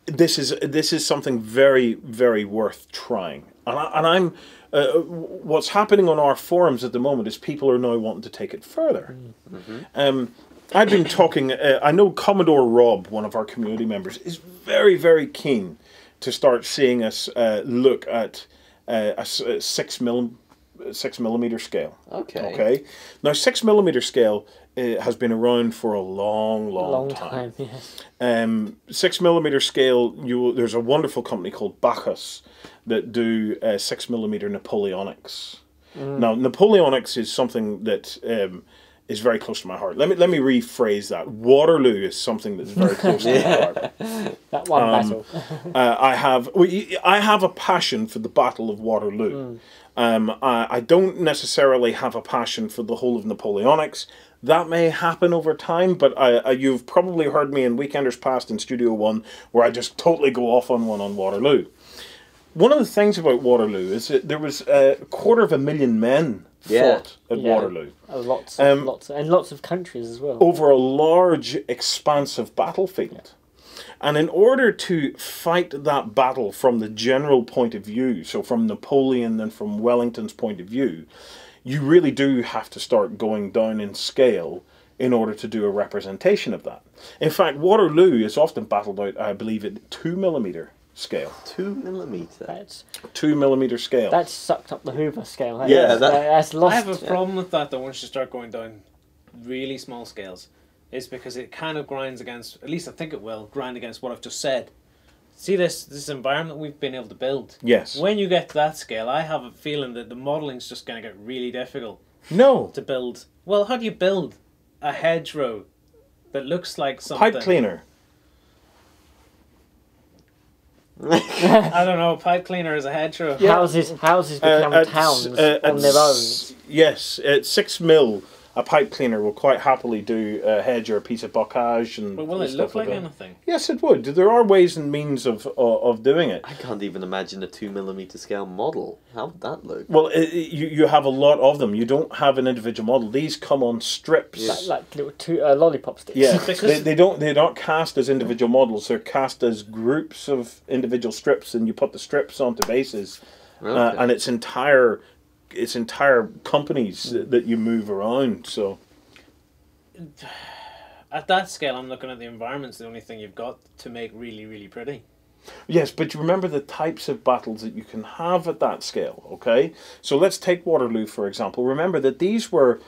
this is something very, very worth trying. And what's happening on our forums at the moment is people are now wanting to take it further. I've been talking, I know Commodore Rob, one of our community members, is very, very keen to start seeing us look at a 6mm scale. Okay. Now, 6mm scale has been around for a long time. Yes. 6mm scale. There's a wonderful company called Vouchers that do 6mm Napoleonics. Now, Napoleonics is something that is very close to my heart. Let me rephrase that. Waterloo is something that's very close to my heart. That one battle. I have a passion for the Battle of Waterloo. I don't necessarily have a passion for the whole of Napoleonics. That may happen over time, but you've probably heard me in Weekenders Past in Studio One where I just totally go off on one on Waterloo. One of the things about Waterloo is that there was 250,000 men fought at Waterloo. Lots and lots of countries as well. Over a large, expansive battlefield. And in order to fight that battle from the general point of view, so from Napoleon and from Wellington's point of view, you really do have to start going down in scale in order to do a representation of that. In fact, Waterloo is often battled out, I believe, at 2mm scale. 2mm? That's 2mm scale. That's sucked up the Hoover scale. Hey? Yeah, that's lost. I have a problem with that, though, once you start going down really small scales. Is because it kind of grinds against, at least I think it will, grind against what I've just said. See this environment we've been able to build? Yes. When you get to that scale, I have a feeling that the modeling's just going to get really difficult. No. To build. Well, how do you build a hedgerow that looks like something? Pipe cleaner. I don't know, pipe cleaner is a hedgerow. Yeah. Houses become towns on their own. Yes, at 6mm, a pipe cleaner will quite happily do a hedge or a piece of bocage and. But will it look like anything? Yes, it would. There are ways and means of doing it. I can't even imagine a 2mm scale model. How would that look? Well, you have a lot of them. You don't have an individual model. These come on strips, like little lollipop sticks. Yeah, they're not cast as individual models. They're cast as groups of individual strips, and you put the strips onto bases, and it's entire companies that you move around. So at that scale, I'm looking at the environment's the only thing you've got to make really, really pretty. Yes, but you remember the types of battles that you can have at that scale, okay? So let's take Waterloo, for example. Remember that these were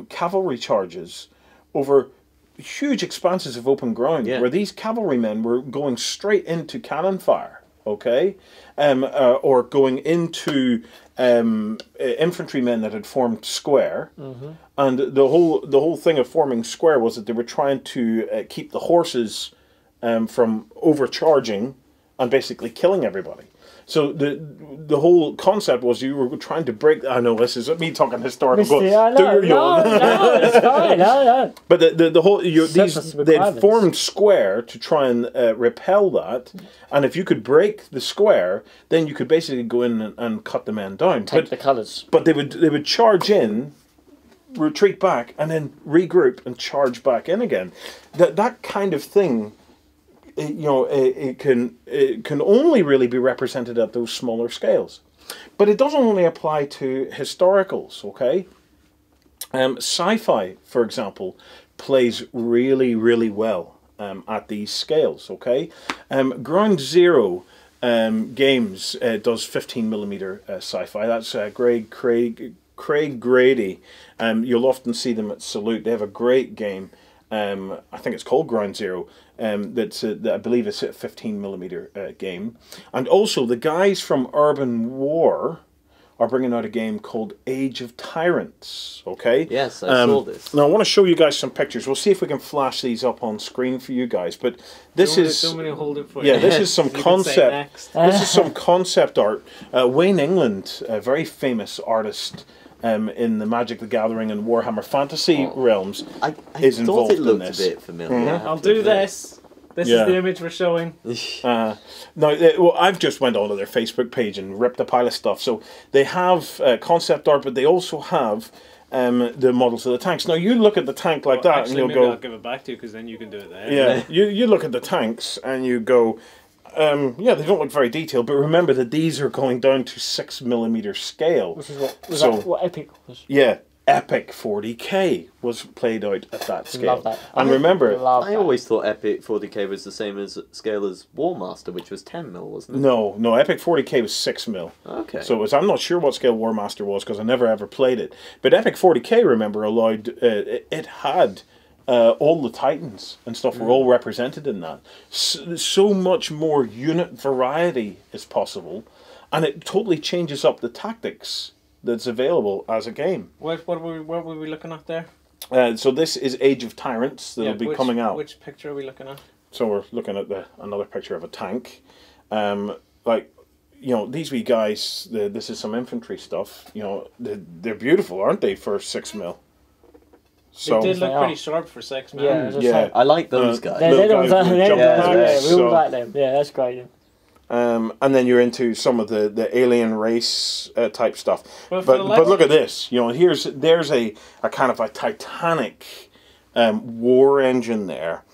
cavalry charges over huge expanses of open ground, where these cavalrymen were going straight into cannon fire, okay? Or going into infantrymen that had formed square, and the whole thing of forming square was that they were trying to keep the horses from overcharging and basically killing everybody. So the whole concept was you were trying to break. I know this is me talking historical. No, it's fine. No. But the whole they formed square to try and repel that, and if you could break the square, then you could basically go in and cut the men down. Take the colours. But they would charge in, retreat back, and then regroup and charge back in again. That kind of thing. It can only really be represented at those smaller scales, but it doesn't only apply to historicals. Okay, sci-fi, for example, plays really, really well at these scales. Okay, Ground Zero Games does 15mm sci-fi. That's Craig Grady. You'll often see them at Salute. They have a great game. I think it's called Ground Zero. That I believe is a 15mm game, and also the guys from Urban War are bringing out a game called Age of Tyrants. Okay. Yes, I saw this. Now I want to show you guys some pictures. We'll see if we can flash these up on screen for you guys. But this is hold it for you. Yeah, this is some concept. This is some concept art. Wayne England, a very famous artist. In the Magic the Gathering and Warhammer Fantasy realms, is involved in this. A bit familiar. I'll do this. This is the image we're showing. Now, I've just went onto their Facebook page and ripped a pile of stuff. So they have concept art, but they also have the models of the tanks. Now you look at the tank like that, actually, and you'll go. I'll give it back to you because then you can do it there. Yeah, you look at the tanks and you go. Yeah, they don't look very detailed, but remember that these are going down to 6mm scale. Which is what Epic was. Yeah, Epic 40K was played out at that scale. Love that. And remember, I always thought Epic 40K was the same as scale as Warmaster, which was 10mm, wasn't it? no, Epic 40K was 6mm. Okay. So I'm not sure what scale Warmaster was because I never ever played it. But Epic 40K, remember, allowed it had all the Titans and stuff were all represented in that. So much more unit variety is possible, and it totally changes up the tactics that's available as a game. What were we looking at there? So this is Age of Tyrants that'll be coming out. Which picture are we looking at? So we're looking at another picture of a tank. Like, you know, these wee guys, this is some infantry stuff. You know, they're beautiful, aren't they, for 6mm? So, they did look pretty sharp for 6mm. Yeah, I like those guys. They're the ones that we all so, like them. Yeah, that's great. and then you're into some of the alien race type stuff. But look at this. You know, there's a kind of a Titanic war engine there.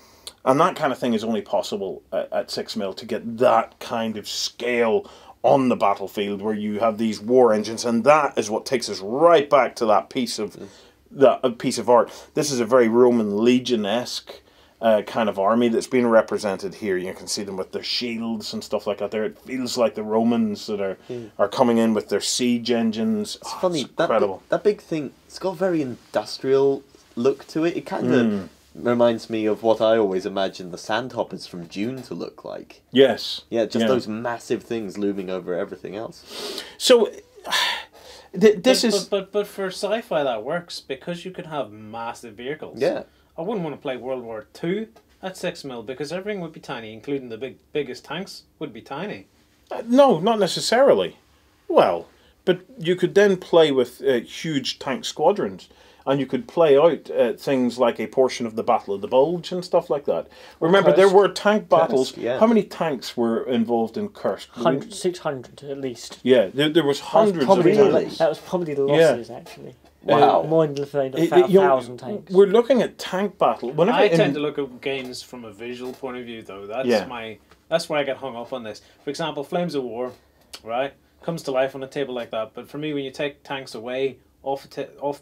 And that kind of thing is only possible at 6mm to get that kind of scale on the battlefield where you have these war engines, and that is what takes us right back to that piece of art. This is a very Roman legion-esque kind of army that's being represented here. You can see them with their shields and stuff like that there. It feels like the Romans that are coming in with their siege engines. It's funny, it's incredible. That big thing, it's got a very industrial look to it. It kind of reminds me of what I always imagined the sandhoppers from Dune to look like. Yes. Yeah, just those massive things looming over everything else. So, but for sci-fi that works because you could have massive vehicles. Yeah. I wouldn't want to play World War II at 6mm because everything would be tiny, including the biggest tanks would be tiny. No, not necessarily. Well, but you could then play with huge tank squadrons. And you could play out things like a portion of the Battle of the Bulge and stuff like that. Remember, there were tank battles. Kursk, yeah. How many tanks were involved in Kursk? 600 at least. Yeah, there was hundreds of tanks. That was probably the losses, actually. Wow. More than 1,000 tanks. We're looking at tank battle. I tend to look at games from a visual point of view, though. That's where I get hung up on this. For example, Flames of War, right, comes to life on a table like that. But for me, when you take tanks away off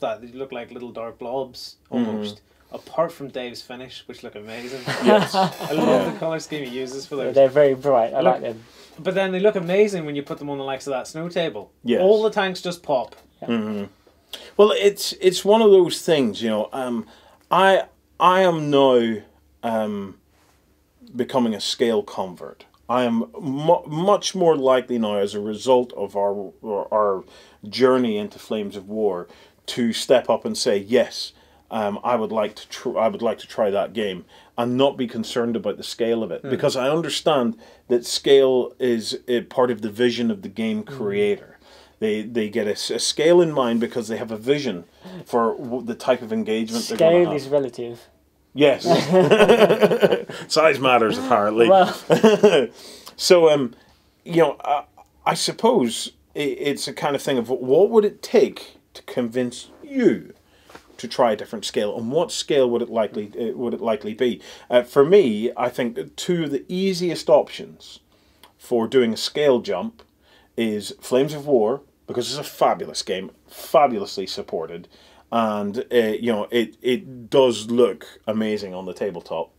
that, they look like little dark blobs almost. Apart from Dave's finish, which look amazing. Yes. I love the colour scheme he uses for those. They're very bright. I like them. But then they look amazing when you put them on the likes of that snow table. Yes. All the tanks just pop. Yeah. Well, it's one of those things, you know. I am now becoming a scale convert. I am much more likely now, as a result of our journey into Flames of War, to step up and say yes. I would like to try that game and not be concerned about the scale of it, because I understand that scale is a part of the vision of the game creator. They get a scale in mind because they have a vision for the type of engagement they're going to have. Scale is relative. Yes. Size matters, apparently. Well. So, you know, I suppose it's a kind of thing of what would it take to convince you to try a different scale, and what scale would it likely be? For me, I think two of the easiest options for doing a scale jump is Flames of War, because it's a fabulous game, fabulously supported, and you know, it does look amazing on the tabletop.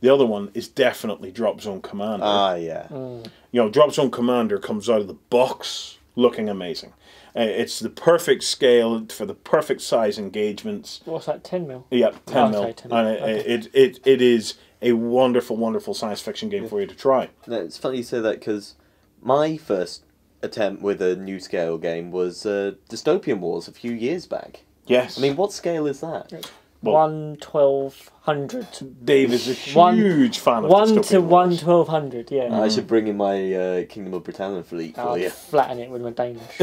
The other one is definitely Drop Zone Commander. Ah, yeah. You know, Drop Zone Commander comes out of the box looking amazing. It's the perfect scale for the perfect size engagements. What's that, 10mm? Yeah, 10mm. Okay, 10mm. And it is a wonderful, wonderful science fiction game for you to try. No, it's funny you say that, because my first attempt with a new scale game was Dystopian Wars a few years back. Yes. I mean, what scale is that? 1/1200. Dave is a huge fan of Dystopian Wars. 1 to 1/1200, yeah. I should bring in my Kingdom of Britannia fleet for you. Flatten it with my Danish.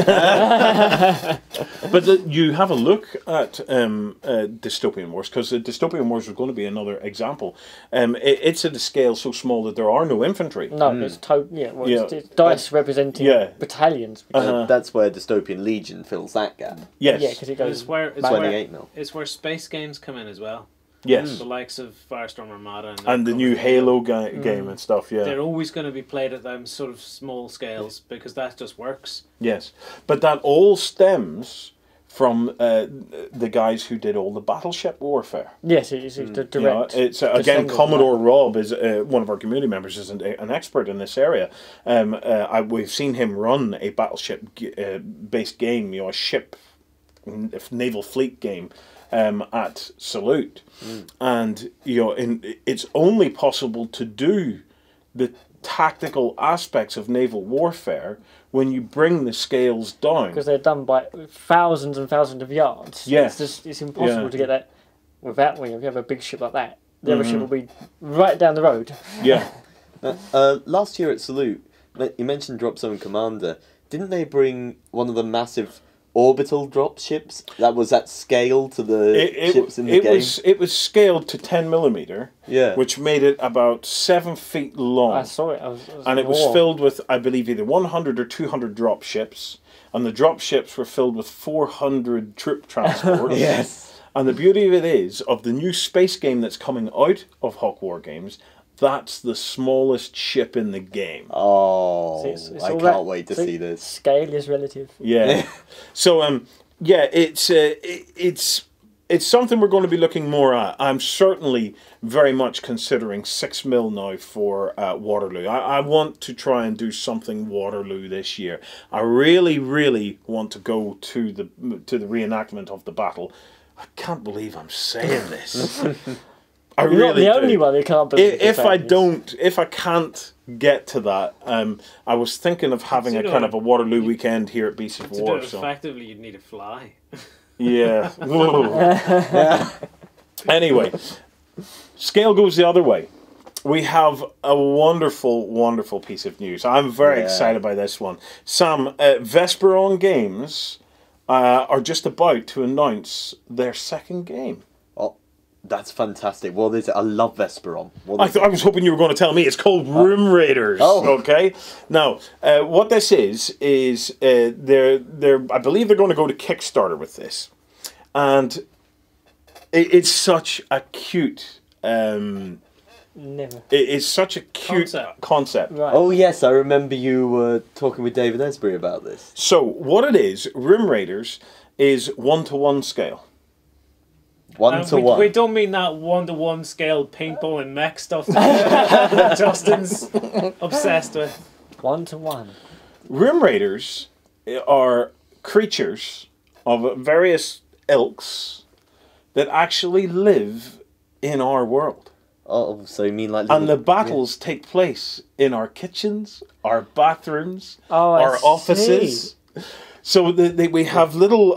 But you have a look at Dystopian Wars, because Dystopian Wars is going to be another example. It's at a scale so small that there are no infantry. No, it's it's dice representing battalions. That's where Dystopian Legion fills that gap. Yes. Yeah, because it goes 28mm. It's where space games come in as well. Yes. The likes of Firestorm Armada. And the new Halo game and stuff, yeah. They're always going to be played at them sort of small scales because that just works. Yes. But that all stems from the guys who did all the Battleship Warfare. Yes, it's the direct. It's again, Commodore Rob is one of our community members, is an expert in this area. We've seen him run a battleship based game, a ship, naval fleet game. At Salute, and it's only possible to do the tactical aspects of naval warfare when you bring the scales down, because they're done by thousands and thousands of yards. Yes, it's impossible to get that without. If you have a big ship like that, the other ship will be right down the road. Yeah. Last year at Salute, you mentioned Drop Zone Commander. Didn't they bring one of the massive orbital drop ships that was at scale to the ships in the game? It was scaled to 10mm, which made it about 7 feet long. I saw it. And it was filled with, I believe, either 100 or 200 drop ships, and the drop ships were filled with 400 troop transports. Yes. And the beauty of it is, of the new space game that's coming out of Hawk War Games, that's the smallest ship in the game. Oh, I can't wait to see this. Scale is relative. Yeah. So, it's something we're going to be looking more at. I'm certainly very much considering 6mm now for Waterloo. I want to try and do something Waterloo this year. I really, really want to go to the reenactment of the battle. I can't believe I'm saying this. I You're really not the only one who can't believe if I can't get to that, I was thinking of having a kind of a Waterloo weekend here at Beasts of War. To do it effectively, you'd need a fly. Yeah. Anyway, scale goes the other way. We have a wonderful, wonderful piece of news. I'm very excited by this one. Sam, Vesper-On Games are just about to announce their second game. That's fantastic. What is it? I love Vesper-On. I was hoping you were going to tell me. It's called Room Raiders. Oh. Okay. Now, what this is they're I believe they're going to go to Kickstarter with this, and it's such a cute. It's such a cute concept. Right. Oh yes, I remember you were talking with David Esbury about this. So what it is, Room Raiders is 1-to-1 scale. 1-to-1. We don't mean that 1-to-1 scale paintball and mech stuff that Justin's obsessed with. 1-to-1. Room Raiders are creatures of various ilks that actually live in our world. Oh, so you mean like... And the battles take place in our kitchens, our bathrooms, our offices. So we have little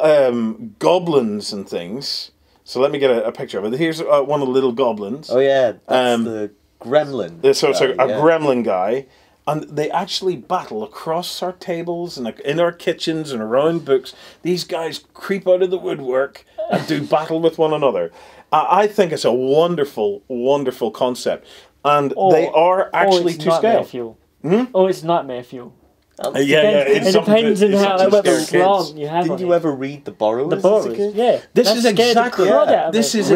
goblins and things. So let me get a picture of it. Here's one of the little goblins. Oh yeah, that's the gremlin. So it's a gremlin guy. And they actually battle across our tables and in our kitchens and around books. These guys creep out of the woodwork and do battle with one another. I think it's a wonderful, wonderful concept. And they are actually to scale. Fuel. Oh, it's nightmare fuel. It depends on how long you have. Didn't you ever read The Borrowers? The Borrowers, yeah. This is exactly what this is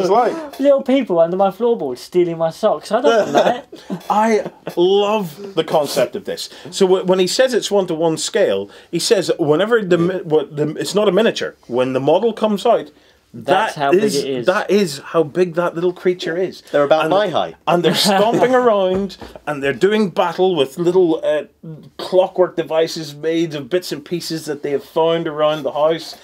like. Little people under my floorboard stealing my socks. I don't know that. I love the concept of this. So when he says it's 1-to-1 scale, he says whenever it's not a miniature. When the model comes out, that's how big it is. That is how big that little creature is. They're about my height. And they're stomping around, and they're doing battle with little clockwork devices made of bits and pieces that they have found around the house.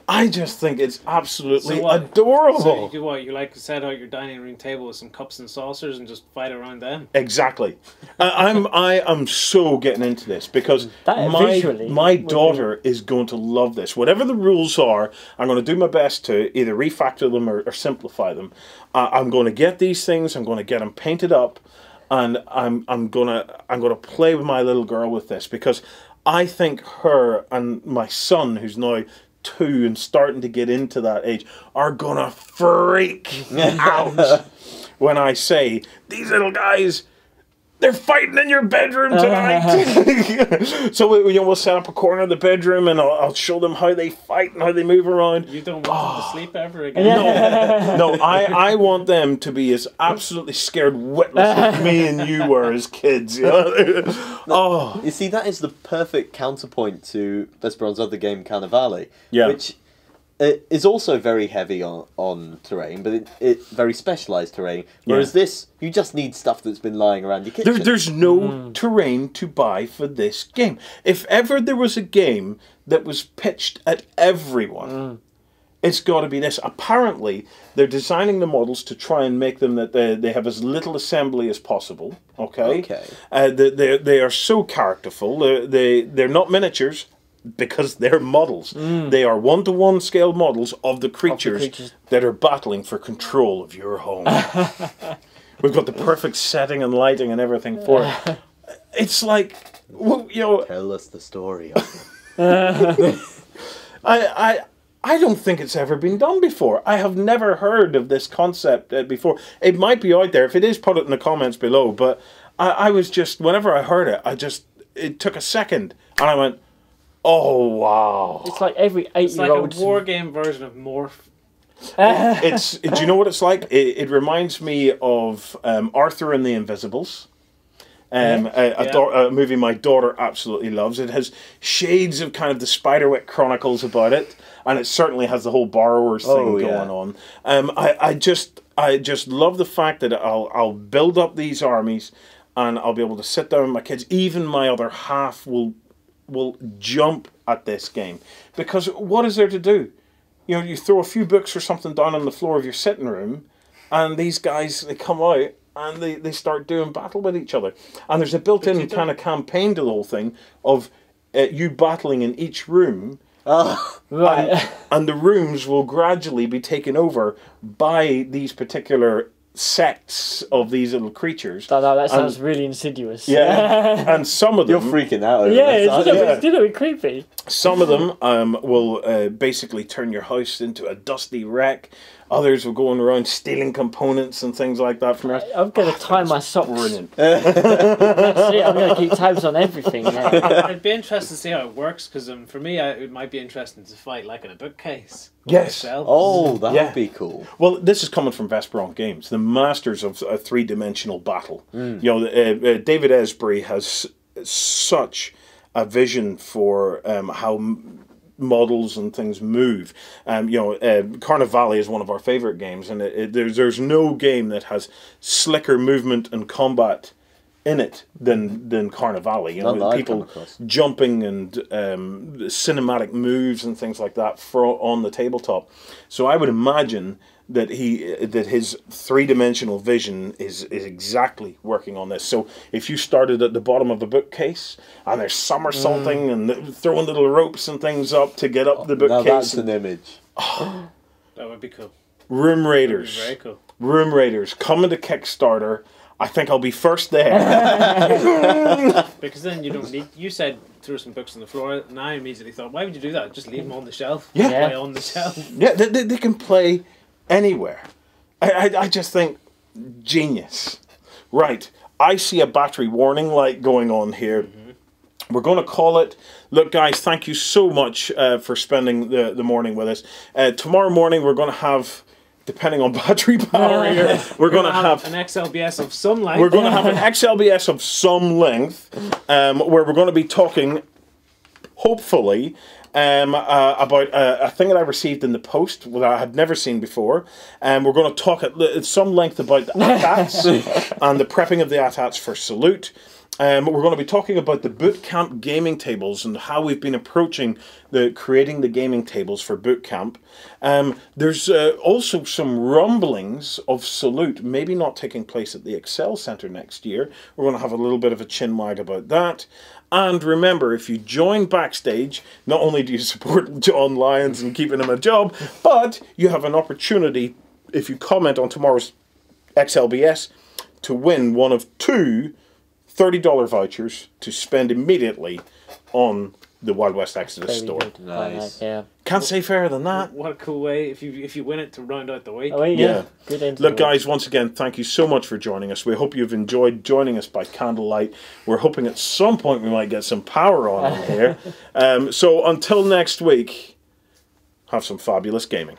I just think it's absolutely adorable. So you like to set out your dining room table with some cups and saucers and just fight around them? Exactly. I am so getting into this because my daughter is going to love this. Whatever the rules are, I'm going to do my best to either refactor them or simplify them. I'm going to get these things. I'm going to get them painted up, and I'm going to play with my little girl with this because I think her and my son, who's now 2 and starting to get into that age, are gonna freak out when I say these little guys they're fighting in your bedroom tonight. So we'll set up a corner of the bedroom, and I'll show them how they fight and how they move around. You don't want them to sleep ever again. No, I want them to be as absolutely scared witless as me and you were as kids. You know? You see, that is the perfect counterpoint to Vesper-On's other game, Carnivale, which is also very heavy on terrain, but it very specialised terrain. Whereas this, you just need stuff that's been lying around your kitchen. There's no terrain to buy for this game. If ever there was a game that was pitched at everyone, it's got to be this. Apparently, they're designing the models to try and make them that they have as little assembly as possible. Okay. They are so characterful. They're not miniatures, because they're models. They are 1-to-1 scale models of the creatures that are battling for control of your home. We've got the perfect setting and lighting and everything for it. It's like, tell us the story of I don't think it's ever been done before. I have never heard of this concept before. It might be out there. If it is, put it in the comments below. But I was just, whenever I heard it, it took a second, and I went, oh, wow. It's like every 8-year-old... It's like a war game version of Morph. Do you know what it's like? It reminds me of Arthur and the Invisibles. A movie my daughter absolutely loves. It has shades of kind of the Spiderwick Chronicles about it, and it certainly has the whole borrowers thing going on. I just love the fact that I'll build up these armies, and I'll be able to sit down with my kids. Even my other half will jump at this game, because what is there to do? You throw a few books or something down on the floor of your sitting room, and these guys, they come out and they start doing battle with each other, and there's a built-in kind of campaign to the whole thing of you battling in each room. And the rooms will gradually be taken over by these particular sects of these little creatures. That sounds really insidious. Yeah, and some of them... You're freaking out over this. It's a little bit creepy. Some of them will basically turn your house into a dusty wreck. Others will go around stealing components and things like that from us. I'm going to tie my socks. Brilliant. That's it. I'm going to keep tabs on everything now. I'd be interested to see how it works, because for me, it might be interesting to fight like in a bookcase. Yes. Oh, that would be cool. Well, this is coming from Vesper-On Games, the masters of a three-dimensional battle. David Esbury has such a vision for how models and things move. Carnivale is one of our favorite games, and there's no game that has slicker movement and combat in it than Carnivale. People jumping and cinematic moves and things like that on the tabletop. So I would imagine that his three-dimensional vision is exactly working on this. So if you started at the bottom of a bookcase and there's somersaulting and throwing little ropes and things up to get up the bookcase. Now that's an image. That would be cool. Room Raiders. Very cool. Room Raiders coming to Kickstarter. I think I'll be first there. Because then you don't need... You said throw some books on the floor, and I immediately thought, why would you do that? Just leave them on the shelf. Yeah. Play on the shelf. Yeah, they can play anywhere. I just think genius. Right, I see a battery warning light going on here. We're going to call it. Look, guys, thank you so much for spending the morning with us. Tomorrow morning we're going to have, depending on battery power here, we're going to have an XLBS of some length. We're going to have an XLBS of some length, where we're going to be talking, hopefully, about a thing that I received in the post that I had never seen before. We're going to talk at some length about the AT-ATs and the prepping of the AT-ATs for Salute. We're going to be talking about the boot camp gaming tables and how we've been approaching creating the gaming tables for boot camp. There's also some rumblings of Salute maybe not taking place at the Excel Centre next year. We're going to have a little bit of a chinwag about that. And remember, if you join Backstage, not only do you support John Lyons and keeping him a job, but you have an opportunity, if you comment on tomorrow's XLBS, to win one of two $30 vouchers to spend immediately on the Wild West Exodus store. Good. Nice. Yeah. Can't say fairer than that. What a cool way if you win it to round out the week. Oh, Yeah. Good end to Look, the week. guys, once again, thank you so much for joining us. We hope you've enjoyed joining us by candlelight. We're hoping at some point we might get some power on in here. So until next week, have some fabulous gaming.